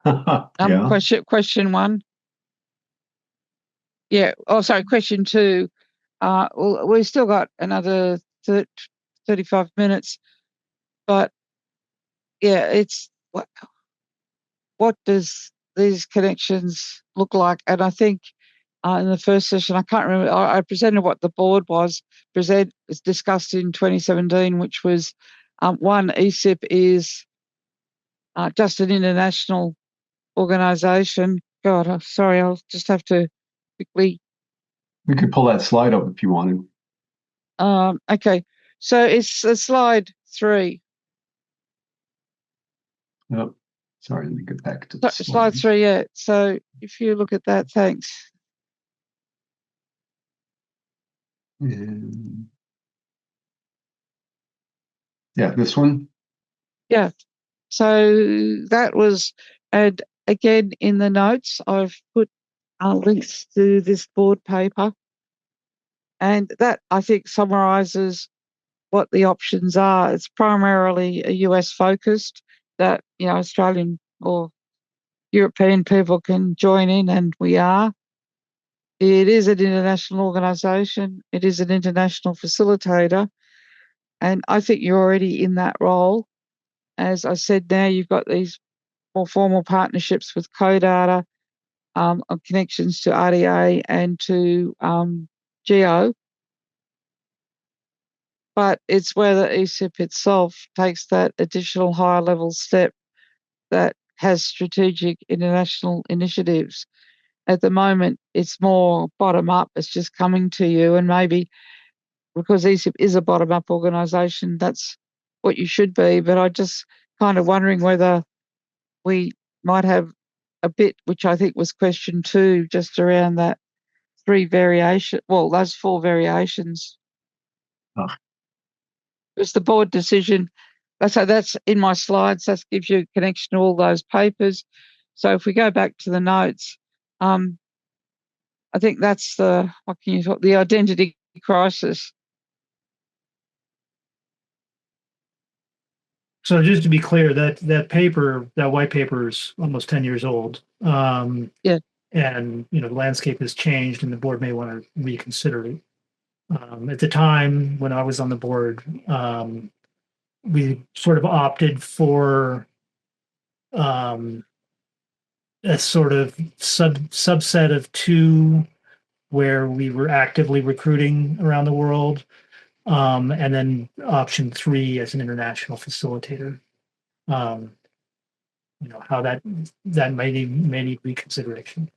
Yeah. Question 1. Yeah. Oh, sorry. Question 2. Well, we've still got another 35 minutes, but yeah, it's what does these connections look like? And I think in the first session, I can't remember, I presented what the board was discussed in 2017, which was one, ESIP is just an international organisation. God, sorry, I'll just have to quickly. We could pull that slide up if you wanted. Okay, so it's slide 3. Oh, sorry, let me get back to the slide 3, yeah. So if you look at that, thanks. And yeah, this one. Yeah. So that was, and again, in the notes, I've put links to this board paper. And that, I think, summarises what the options are. It's primarily a US focused that, Australian or European people can join in, and we are. It is an international organisation. It is an international facilitator. And I think you're already in that role. As I said, now you've got these more formal partnerships with CoData, on connections to RDA and to Geo. But it's whether ESIP itself takes that additional higher level step that has strategic international initiatives. At the moment, it's more bottom up. It's just coming to you, and maybe because ESIP is a bottom up organisation, that's what you should be. But I'm just kind of wondering whether we might have a bit, which I think was question 2, just around that 3 variation. Well, those 4 variations. Oh. It's the board decision. So that's in my slides. That gives you a connection to all those papers. So if we go back to the notes, I think that's the identity crisis. So just to be clear, that paper, that white paper is almost 10 years old. Yeah. And the landscape has changed, and the board may want to reconsider it. At the time when I was on the board, we sort of opted for a sort of subset of two, where we were actively recruiting around the world, and then option 3 as an international facilitator. How that may need reconsideration.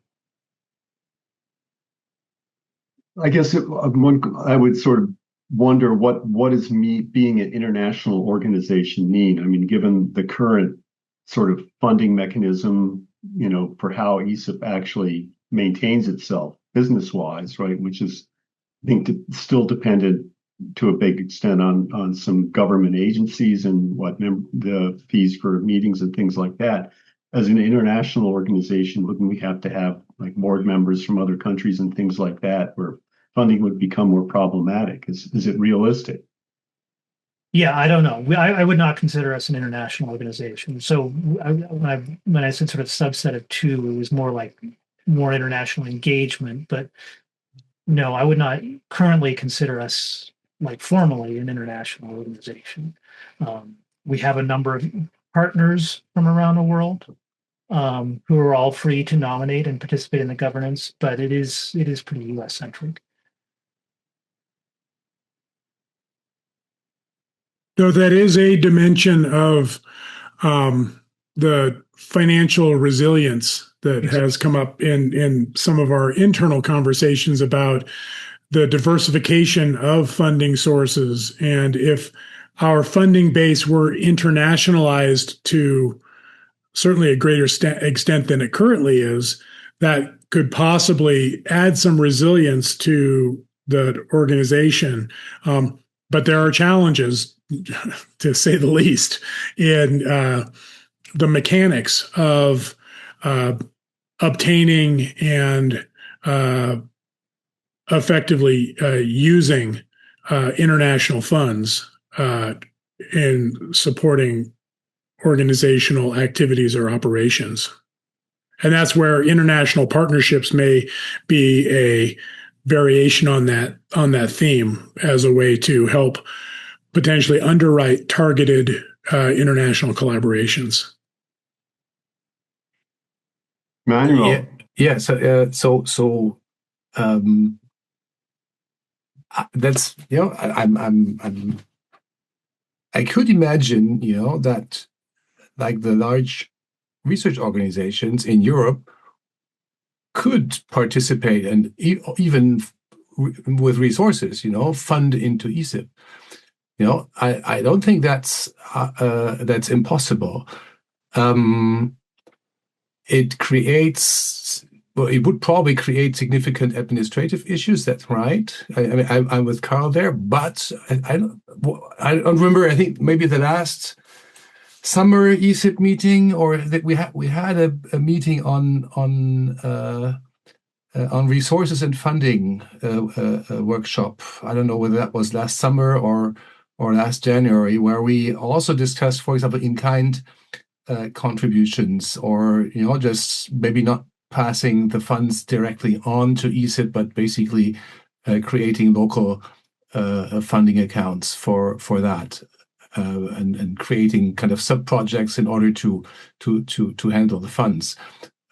I guess I would sort of wonder what does being an international organization mean? I mean, given the current sort of funding mechanism, for how ESIP actually maintains itself business-wise, right? Which is, I think, still dependent to a big extent on some government agencies and the fees for meetings and things like that. As an international organization, wouldn't we have to have like board members from other countries and things like that, where funding would become more problematic? Is it realistic? Yeah, I don't know. I would not consider us an international organization. So when I said sort of subset of 2, it was more like more international engagement. But no, I would not currently consider us like formally an international organization. We have a number of partners from around the world, who are all free to nominate and participate in the governance, but it is pretty U.S. centric. So that is a dimension of the financial resilience that has come up in some of our internal conversations about the diversification of funding sources. And if our funding base were internationalized to certainly a greater extent than it currently is, that could possibly add some resilience to the organization. But there are challenges, to say the least, in the mechanics of obtaining and effectively using international funds in supporting organizational activities or operations. And that's where international partnerships may be a variation on that theme, as a way to help potentially underwrite targeted international collaborations. Manuel. Yeah. So that's I could imagine that, like, the large research organizations in Europe could participate and even with resources, fund into ESIP. I don't think that's impossible. It would probably create significant administrative issues. That's right. I mean, I'm with Carl there, but I don't remember. I think maybe the last summer ESIP meeting, or that we had a meeting on resources and funding workshop. I don't know whether that was last summer or last January, where we also discussed, for example, in-kind contributions, or just maybe not passing the funds directly on to ESIP, but basically creating local funding accounts for that, and creating kind of sub-projects in order to handle the funds.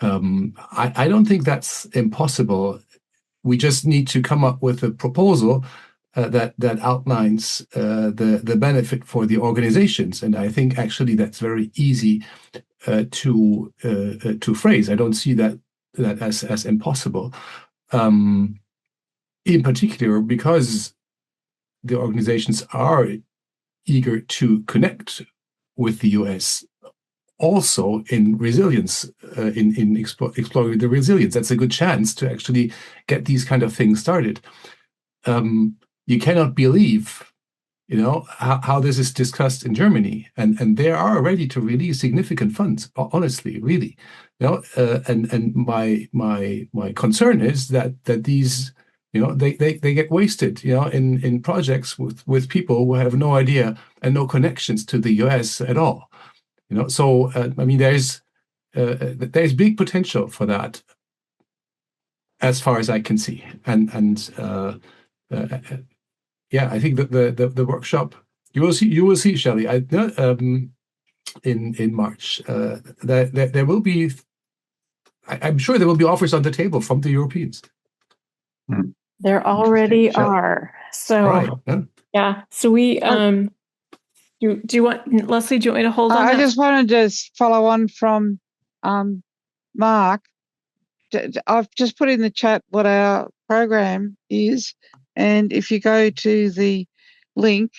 I don't think that's impossible. We just need to come up with a proposal that outlines the benefit for the organizations, and I think actually that's very easy to phrase. I don't see that as impossible. In particular, because the organizations are eager to connect with the US, also in resilience, in exploring the resilience. That's a good chance to actually get these kind of things started. You cannot believe how this is discussed in Germany, and they are ready to release significant funds. Honestly, really, and my concern is that these, they get wasted, in projects with people who have no idea and no connections to the US at all. So I mean, there's big potential for that, as far as I can see, and yeah, I think that the workshop you will see, Shelley, in March, there will be. I'm sure there will be offers on the table from the Europeans. There already Interesting. are. So Right. yeah. So we do you want, Leslie, do you want me to hold on I that? just wanted to follow on from Mark. I've just put in the chat what our program is, and if you go to the link,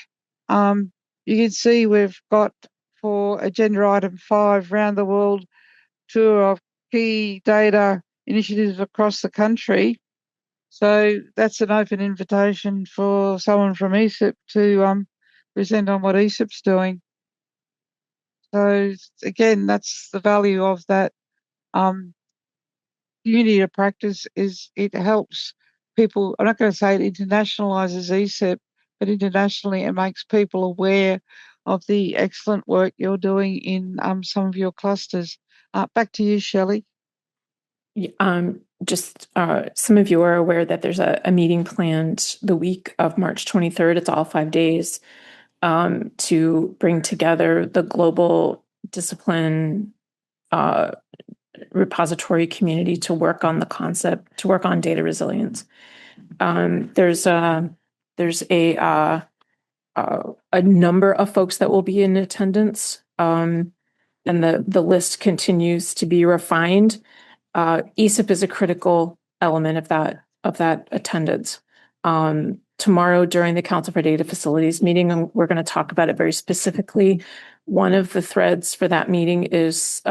you can see we've got for agenda item 5, round the world tour of key data initiatives across the country. So that's an open invitation for someone from ESIP to present on what ESIP's doing. So again, that's the value of that community of practice, is it helps people. I'm not going to say it internationalizes ESIP, but internationally it makes people aware of the excellent work you're doing in some of your clusters. Back to you, Shelley. Just some of you are aware that there's a meeting planned the week of March 23rd. It's all 5 days to bring together the global discipline repository community to work on the concept, to work on data resilience. There's a number of folks that will be in attendance, and the list continues to be refined. ESIP is a critical element of that attendance. Tomorrow during the Council for Data Facilities meeting, we're going to talk about it very specifically. One of the threads for that meeting is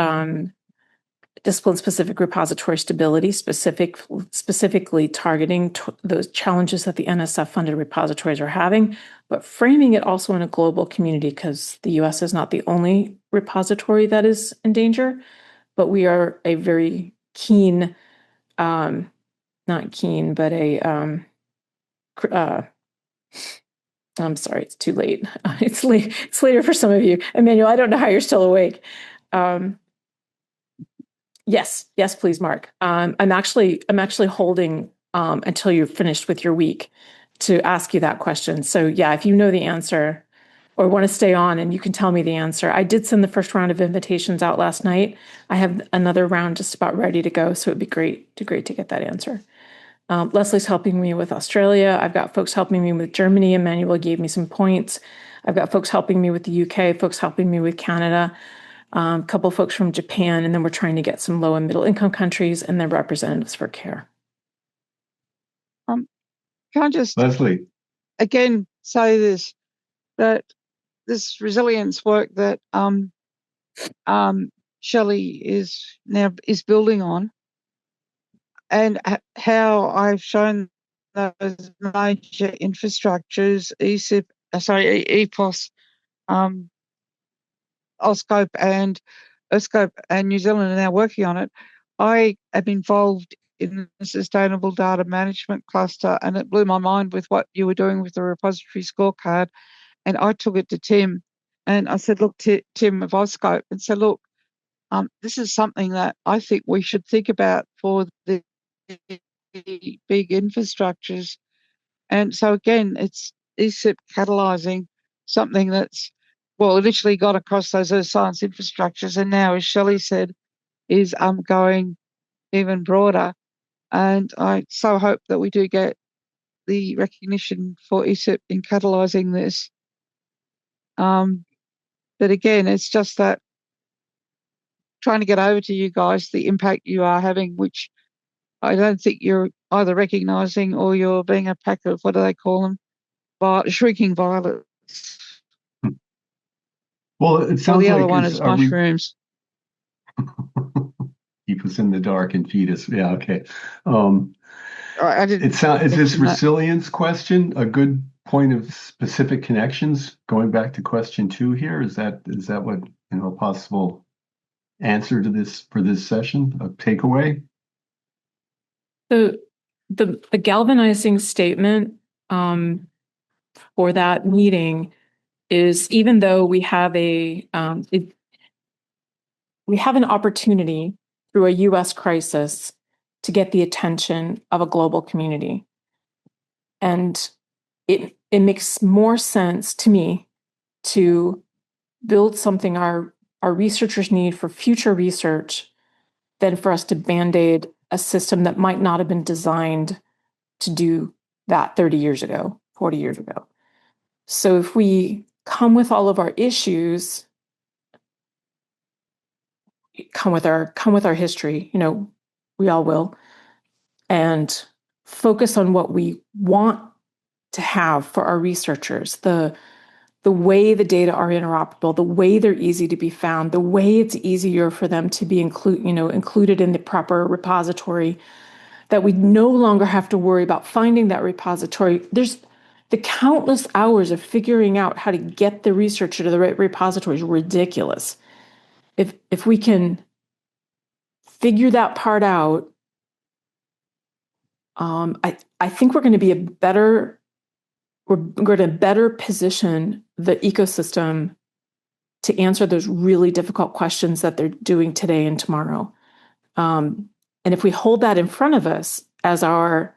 discipline-specific repository stability, specifically targeting those challenges that the NSF-funded repositories are having, but framing it also in a global community, because the US is not the only repository that is in danger, but we are a very keen, not keen, but I'm sorry, it's too late. It's late. It's later for some of you. Emmanuel, I don't know how you're still awake. Yes, please, Mark. I'm actually holding until you're finished with your week to ask you that question. So yeah, if you know the answer or want to stay on and you can tell me the answer. I did send the first round of invitations out last night. I have another round just about ready to go, so it'd be great to get that answer. Leslie's helping me with Australia. I've got folks helping me with Germany. Emmanuel gave me some points. I've got folks helping me with the UK, folks helping me with Canada. A couple of folks from Japan, and then we're trying to get some low and middle income countries and their representatives for CARE. Can I just Leslie, again say this, that this resilience work that Shelley is building on, and how I've shown those major infrastructures, ESIP, EPOS, Oscope and Earthscope and New Zealand are now working on it. I am involved in the Sustainable Data Management Cluster, and it blew my mind with what you were doing with the repository scorecard. And I took it to Tim, and I said, look, Tim of Oscope, and said, look, this is something that I think we should think about for the big infrastructures. And so again, it's ESIP catalysing something that's, well, initially got across those earth science infrastructures, and now, as Shelley said, is going even broader. And I so hope that we do get the recognition for ESIP in catalysing this. But again, it's just that trying to get over to you guys the impact you are having, which I don't think you're either recognising or you're being a pack of, what do they call them? Shrieking violets. well, it Well, sounds the other like one is mushrooms. keep us in the dark and feed us. Yeah, okay. I didn't. Is this mention that. resilience question a good point of specific connections, going back to question 2 here, is that what, a possible answer to this for this session, a takeaway? The galvanizing statement for that meeting is, even though we have we have an opportunity through a U.S. crisis to get the attention of a global community. And it makes more sense to me to build something our researchers need for future research than for us to band-aid a system that might not have been designed to do that 30 years ago, 40 years ago. So if we come with all of our issues, come with our history, we all will, and focus on what we want to have for our researchers, the way the data are interoperable, the way they're easy to be found, the way it's easier for them to be included in the proper repository, that we no longer have to worry about finding that repository. There's the countless hours of figuring out how to get the researcher to the right repository is ridiculous. If we can figure that part out, I think we're going to better position the ecosystem to answer those really difficult questions that they're doing today and tomorrow. And if we hold that in front of us as our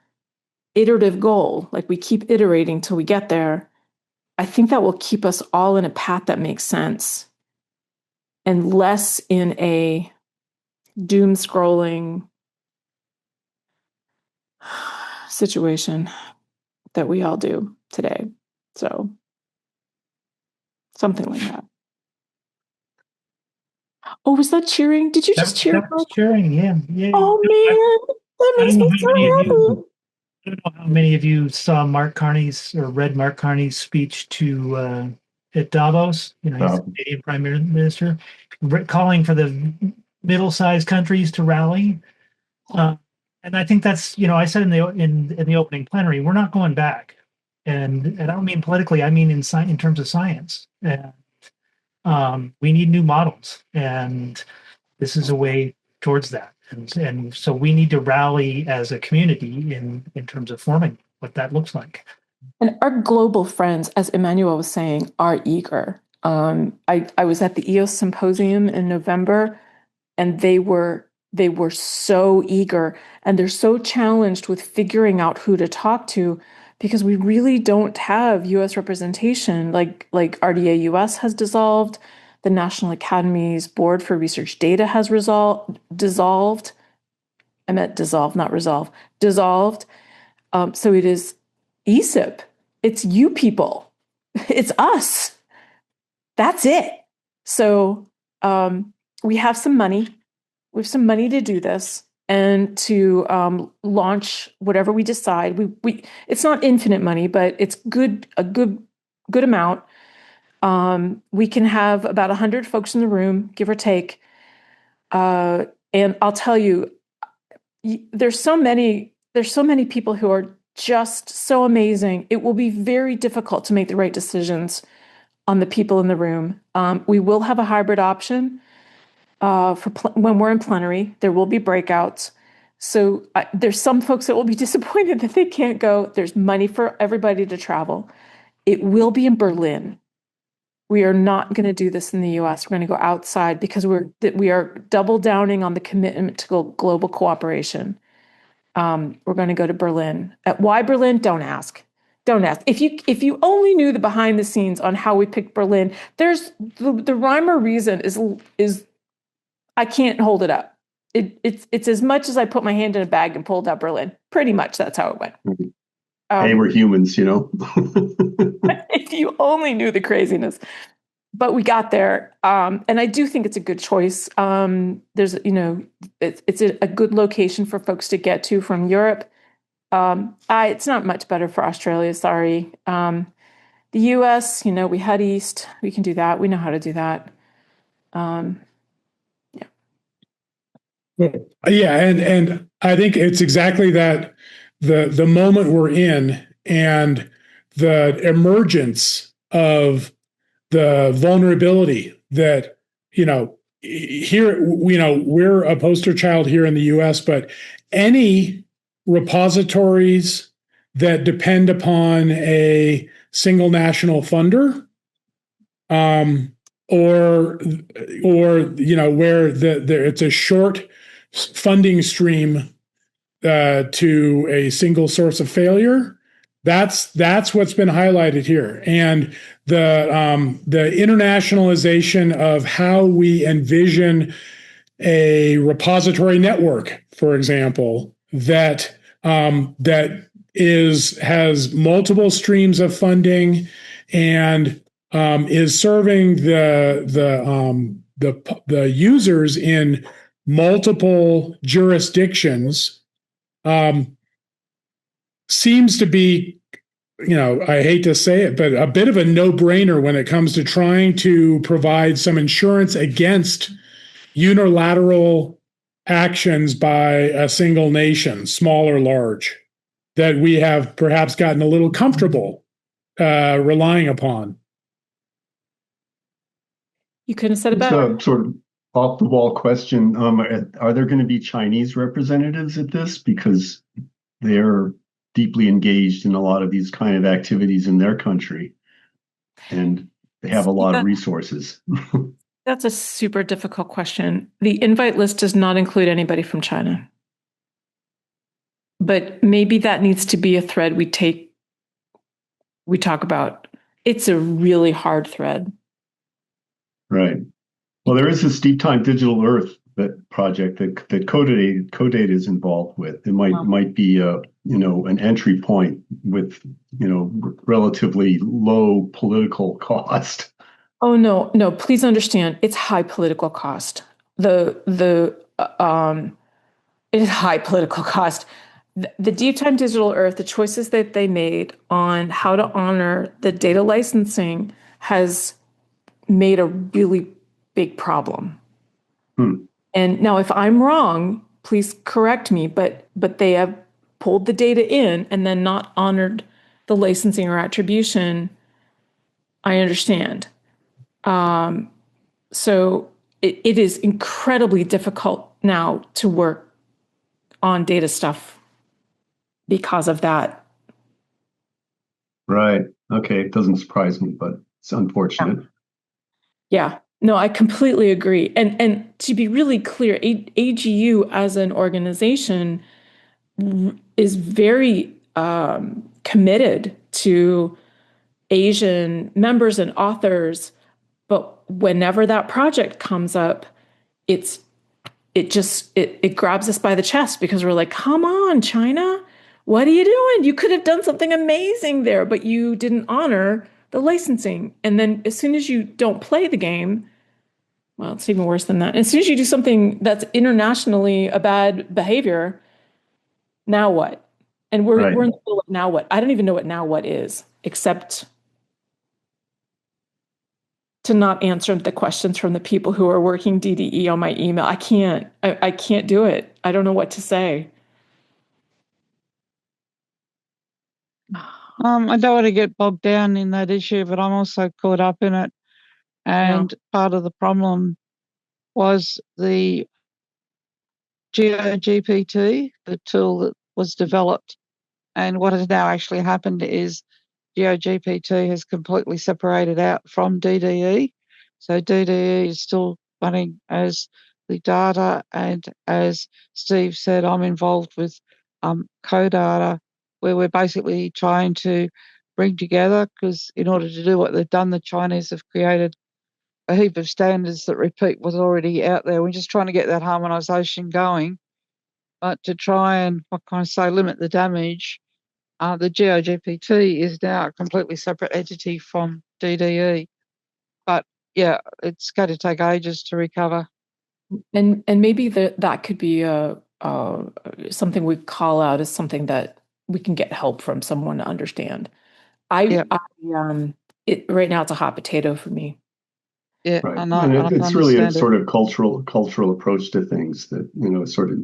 iterative goal, like we keep iterating till we get there, I think that will keep us all in a path that makes sense and less in a doom scrolling situation that we all do today. So something like that. Oh, was that cheering? Did you just cheer? That was cheering, yeah. Oh man, that makes me so happy. I don't know how many of you saw Mark Carney's or read Mark Carney's speech to at Davos. He's the Canadian Prime Minister, calling for the middle-sized countries to rally. And I think that's, I said in the opening plenary, we're not going back, and I don't mean politically. I mean in terms of science. We need new models, and this is a way towards that. And so we need to rally as a community in terms of forming what that looks like. And our global friends, as Emmanuel was saying, are eager. I was at the EOS symposium in November, and they were so eager, and they're so challenged with figuring out who to talk to, because we really don't have U.S. representation. Like RDA US has dissolved. The National Academy's Board for Research Data has dissolved. I meant dissolve, not resolve. Dissolved. So it is ESIP. It's you people. It's us. That's it. So we have some money. We have some money to do this and to launch whatever we decide. We it's not infinite money, but it's a good amount. We can have about 100 folks in the room, give or take. And I'll tell you, there's so many people who are just so amazing. It will be very difficult to make the right decisions on the people in the room. We will have a hybrid option when we're in plenary. There will be breakouts. So there's some folks that will be disappointed that they can't go. There's money for everybody to travel. It will be in Berlin. We are not going to do this in the U.S. We're going to go outside because we are double downing on the commitment to global cooperation. We're going to go to Berlin. Why Berlin? Don't ask. Don't ask. If you only knew the behind the scenes on how we picked Berlin, there's the rhyme or reason is I can't hold it up. It's as much as I put my hand in a bag and pulled out Berlin. Pretty much that's how it went. Hey, we're humans, If you only knew the craziness. But we got there, and I do think it's a good choice. There's, it's a good location for folks to get to from Europe. It's not much better for Australia, sorry. The US, we head east. We can do that. We know how to do that. Yeah, and I think it's exactly that, the moment we're in and the emergence of the vulnerability that, here, we're a poster child here in the US, but any repositories that depend upon a single national funder, or where it's a short funding stream to a single source of failure. That's what's been highlighted here, and the internationalization of how we envision a repository network, for example, that has multiple streams of funding and is serving the users in multiple jurisdictions, seems to be, I hate to say it, but a bit of a no-brainer when it comes to trying to provide some insurance against unilateral actions by a single nation, small or large, that we have perhaps gotten a little comfortable relying upon. You couldn't have said it It's better. a sort of off-the-wall question. Are there going to be Chinese representatives at this? Because they're deeply engaged in a lot of these kind of activities in their country, and they have a lot of resources. That's a super difficult question. The invite list does not include anybody from China. But maybe that needs to be a thread we talk about. It's a really hard thread. Right. Well, there is this Deep Time Digital Earth project that Codate is involved with. It might be an entry point with relatively low political cost. Oh no! Please understand, it's high political cost. It is high political cost. The Deep Time Digital Earth, the choices that they made on how to honor the data licensing has made a really big problem. And now, if I'm wrong, please correct me. But they have pulled the data in and then not honored the licensing or attribution. I understand. So it is incredibly difficult now to work on data stuff because of that. Right. Okay. It doesn't surprise me, but it's unfortunate. Yeah. No, I completely agree. And to be really clear, AGU as an organization is very committed to Asian members and authors. But whenever that project comes up, it grabs us by the chest because we're like, come on, China, what are you doing? You could have done something amazing there, but you didn't honor the licensing. And then as soon as you don't play the game, well, it's even worse than that. As soon as you do something that's internationally a bad behavior, now what? And we're in the middle of now what? I don't even know what now what is, except to not answer the questions from the people who are working DDE on my email. I can't do it. I don't know what to say. I don't want to get bogged down in that issue, but I'm also caught up in it. And part of the problem was the GeoGPT, the tool that was developed. And what has now actually happened is GeoGPT has completely separated out from DDE. So DDE is still running as the data, and as Steve said, I'm involved with CoData, where we're basically trying to bring together, because in order to do what they've done, the Chinese have created a heap of standards that repeat what's already out there. We're just trying to get that harmonisation going, but to try and, limit the damage. The GeoGPT is now a completely separate entity from DDE. But yeah, it's going to take ages to recover. And maybe that could be something we call out as something that we can get help from someone to understand. Right now it's a hot potato for me. Yeah, right. And it's really a sort of cultural approach to things that,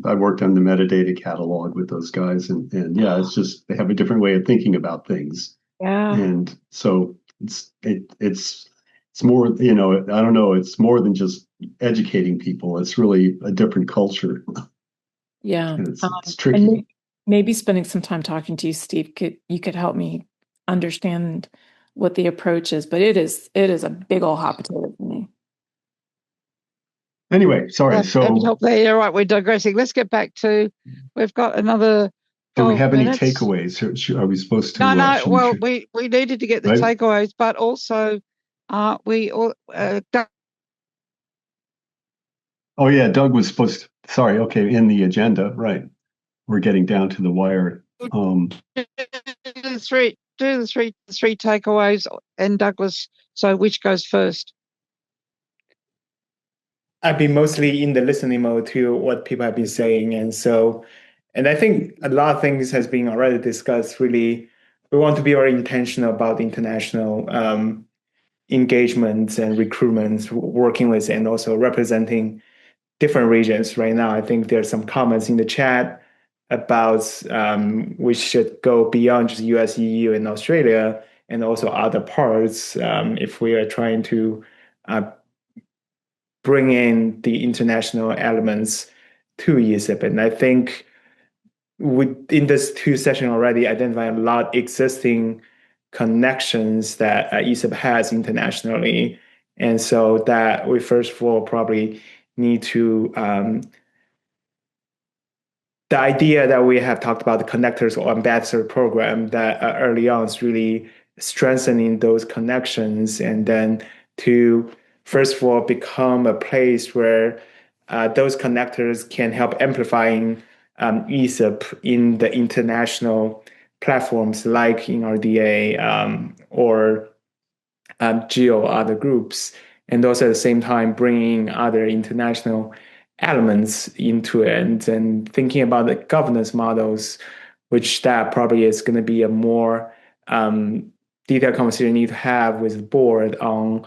I worked on the metadata catalog with those guys, and yeah, it's just, they have a different way of thinking about things. Yeah. And so it's more, I don't know, it's more than just educating people. It's really a different culture. Yeah. And it's And tricky. maybe spending some time talking to you, Steve, could help me understand what the approach is, but it is a big old hot potato for me. Anyway, sorry. Happy to So help there. Yeah, right. We're digressing. Let's get back to. We've got another do we 12 have any minutes. takeaways? Are we supposed to? No. Should Well, we needed to get the right? takeaways, but also we all. Oh yeah, Doug was supposed to, sorry, okay, in the agenda, right. We're getting down to the wire. Do the three takeaways, and Douglas. So which goes first? I've been mostly in the listening mode to what people have been saying. And I think a lot of things has been already discussed. Really, we want to be very intentional about international engagements and recruitments, working with and also representing different regions. Right now, I think there's some comments in the chat about we should go beyond just US, EU, and Australia, and also other parts if we are trying to bring in the international elements to ESIP. And I think in this two session already identify a lot existing connections that ESIP has internationally. And so that we first of all probably need to the idea that we have talked about the connectors or ambassador program that early on is really strengthening those connections, and then to first of all become a place where those connectors can help amplifying ESIP in the international platforms like in RDA or GEO, other groups, and also at the same time bringing other international elements into it, and thinking about the governance models, which that probably is going to be a more detailed conversation we need to have with the board on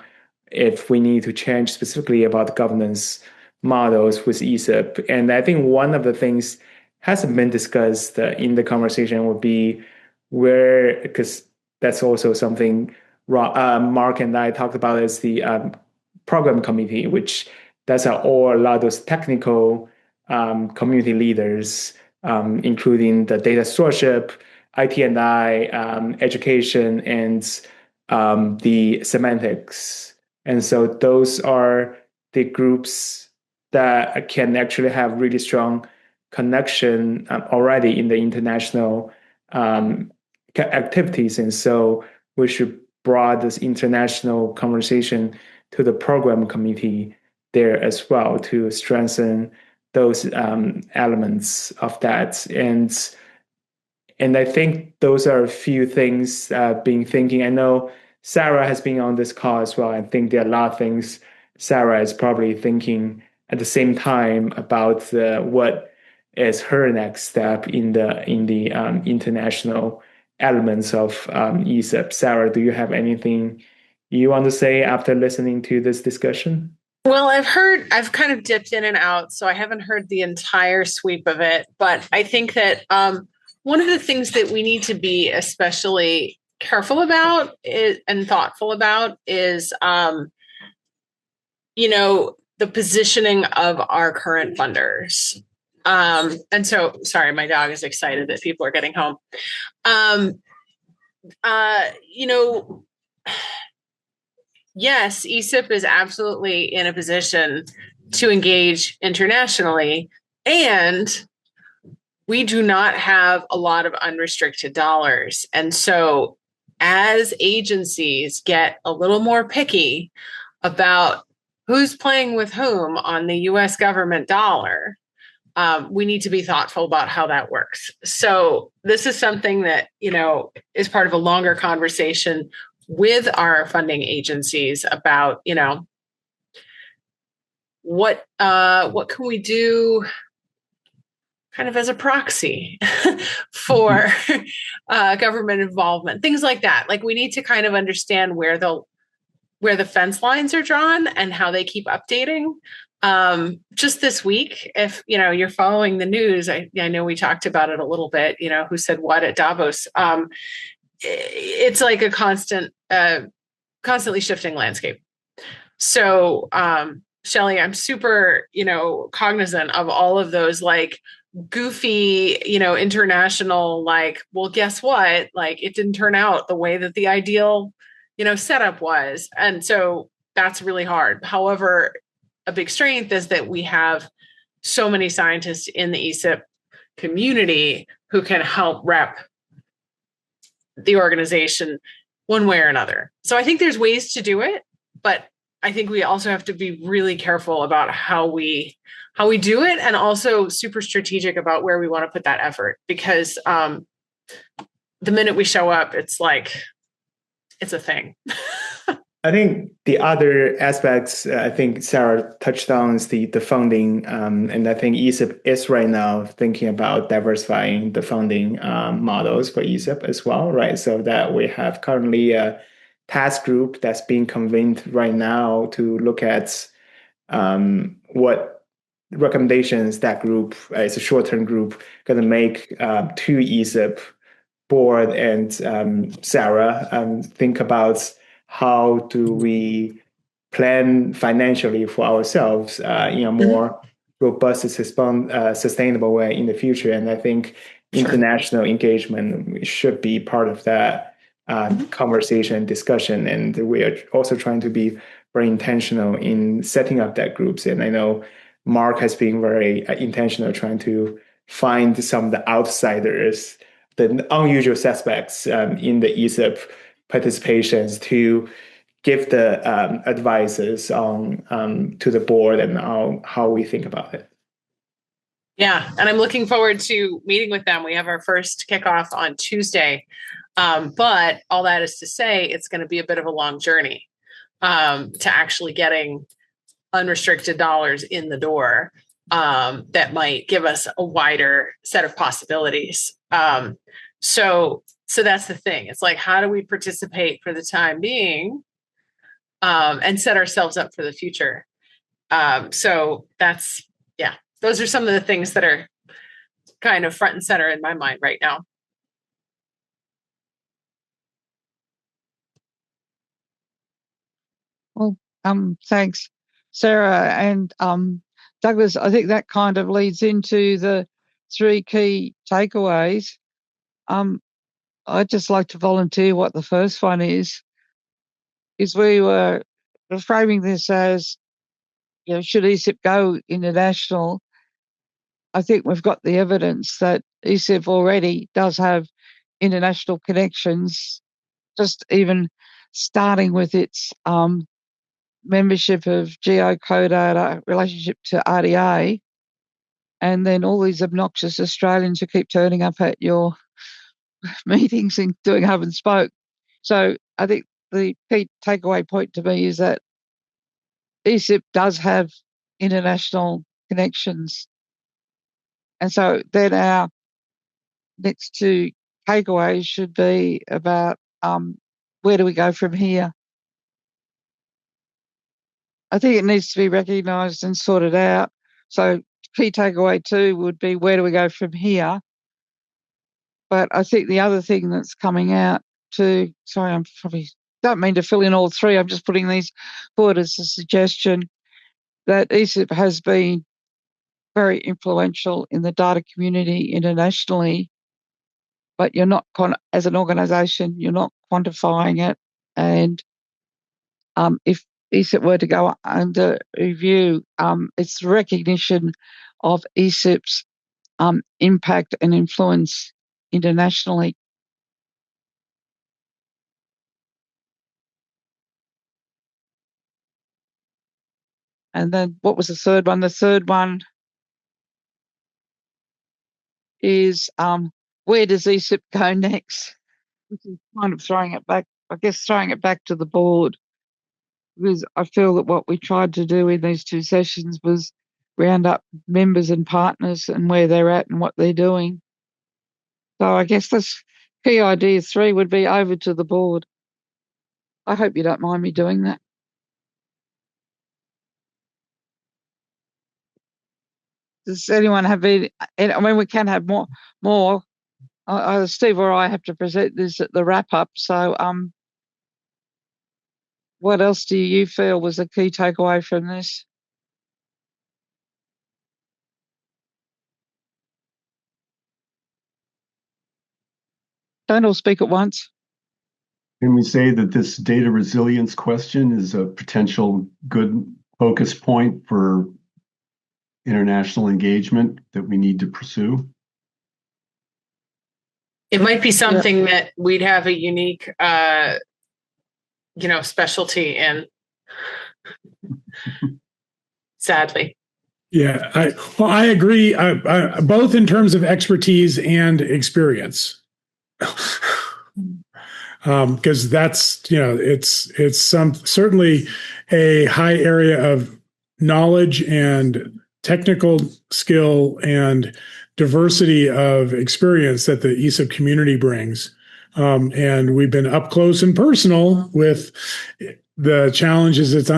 if we need to change specifically about the governance models with ESIP. And I think one of the things hasn't been discussed in the conversation would be where, because that's also something Mark and I talked about, is the program committee, which that's all a lot of those technical community leaders, including the data stewardship, IT&I, education, and the semantics. And so those are the groups that can actually have really strong connection already in the international activities. And so we should brought this international conversation to the program committee there as well to strengthen those elements of that. And I think those are a few things being thinking. I know Sarah has been on this call as well. I think there are a lot of things Sarah is probably thinking at the same time about what is her next step in the international elements of ESIP. Sarah, do you have anything you want to say after listening to this discussion? Well, I've kind of dipped in and out, so I haven't heard the entire sweep of it. But I think that one of the things that we need to be especially careful about and thoughtful about is, the positioning of our current funders. And so, sorry, my dog is excited that people are getting home. Yes, ESIP is absolutely in a position to engage internationally, and we do not have a lot of unrestricted dollars. And so as agencies get a little more picky about who's playing with whom on the US government dollar, we need to be thoughtful about how that works. So this is something that, is part of a longer conversation with our funding agencies about, what can we do kind of as a proxy for government involvement, things like that. Like we need to kind of understand where the fence lines are drawn and how they keep updating. Just this week, if you're following the news, I know we talked about it a little bit, who said what at Davos. it's like a constantly shifting landscape. So, Shelley, I'm super, cognizant of all of those like goofy, international, like, well, guess what? Like, it didn't turn out the way that the ideal, setup was. And so that's really hard. However, a big strength is that we have so many scientists in the ESIP community who can help rep the organization one way or another. So I think there's ways to do it, but I think we also have to be really careful about how we do it, and also super strategic about where we want to put that effort, because the minute we show up, it's like it's a thing. I think the other aspects, I think Sarah touched on, is the funding. And I think ESIP is right now thinking about diversifying the funding models for ESIP as well, right? So that we have currently a task group that's being convened right now to look at what recommendations that group, it's a short-term group, going to make to ESIP board and Sarah think about how do we plan financially for ourselves in a more robust, sustainable way in the future. And I think international engagement should be part of that conversation, discussion. And we are also trying to be very intentional in setting up that groups. And I know Mark has been very intentional trying to find some of the outsiders, the unusual suspects in the ESIP participations, to give the advices on to the board and how we think about it. Yeah, and I'm looking forward to meeting with them. We have our first kickoff on Tuesday, but all that is to say, it's going to be a bit of a long journey to actually getting unrestricted dollars in the door that might give us a wider set of possibilities. So that's the thing. It's like, how do we participate for the time being and set ourselves up for the future? So that's, yeah, those are some of the things that are kind of front and center in my mind right now. Well, thanks, Sarah and Douglas. I think that kind of leads into the three key takeaways. I'd just like to volunteer what the first one is we were framing this as, should ESIP go international? I think we've got the evidence that ESIP already does have international connections, just even starting with its membership of GeoCodata, relationship to RDA, and then all these obnoxious Australians who keep turning up at your meetings and doing hub and spoke. So I think the key takeaway point to me is that ESIP does have international connections. And so then our next two takeaways should be about where do we go from here? I think it needs to be recognised and sorted out. So key takeaway 2 would be, where do we go from here? But I think the other thing that's coming out to, sorry, I'm probably don't mean to fill in all three. I'm just putting these forward as a suggestion, that ESIP has been very influential in the data community internationally, but you're not, as an organisation, you're not quantifying it. And if ESIP were to go under review, it's recognition of ESIP's impact and influence internationally. And then what was the third one? The third one is where does ESIP go next? Which is kind of throwing it back to the board, because I feel that what we tried to do in these two sessions was round up members and partners and where they're at and what they're doing. So I guess this key idea 3 would be over to the board. I hope you don't mind me doing that. Does anyone have any? I mean, we can have more, Steve or I have to present this at the wrap up. So, what else do you feel was the key takeaway from this? Don't all speak at once. Can we say that this data resilience question is a potential good focus point for international engagement that we need to pursue? It might be something that we'd have a unique, specialty in. Sadly. Yeah, I agree. Both in terms of expertise and experience, because that's it's certainly a high area of knowledge and technical skill and diversity of experience that the ESIP community brings. And we've been up close and personal with the challenges as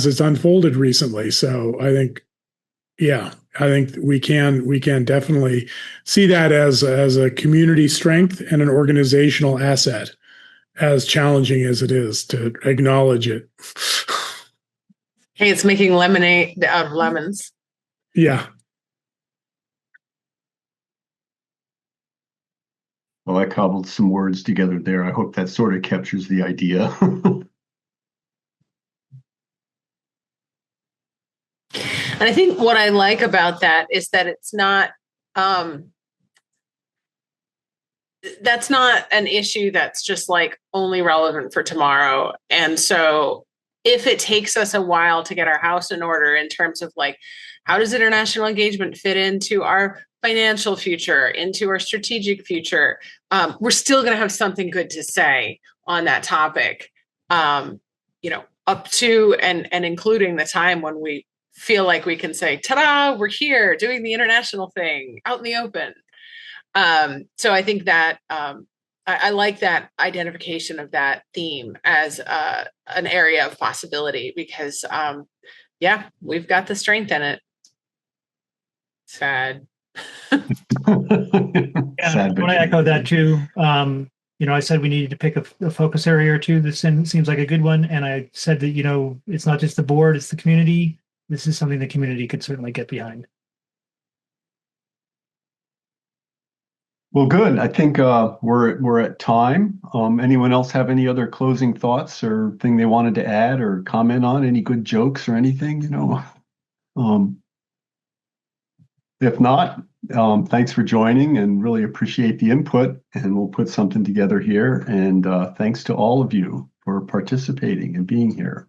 it's unfolded recently. So I think we can definitely see that as a community strength and an organizational asset, as challenging as it is to acknowledge it. Hey, it's making lemonade out of lemons. Yeah. Well, I cobbled some words together there. I hope that sort of captures the idea. And I think what I like about that is that it's not, that's not an issue that's just like only relevant for tomorrow. And so if it takes us a while to get our house in order in terms of like, how does international engagement fit into our financial future, into our strategic future, we're still going to have something good to say on that topic, up to and including the time when we feel like we can say, ta-da, we're here doing the international thing out in the open. So I think that I like that identification of that theme as an area of possibility because, we've got the strength in it. Sad. I want to echo that too. I said we needed to pick a focus area or two. This seems like a good one. And I said that, it's not just the board, it's the community. This is something the community could certainly get behind. Well, good. I think we're at time. Anyone else have any other closing thoughts or thing they wanted to add or comment on? Any good jokes or anything? If not, thanks for joining and really appreciate the input. And we'll put something together here. And thanks to all of you for participating and being here.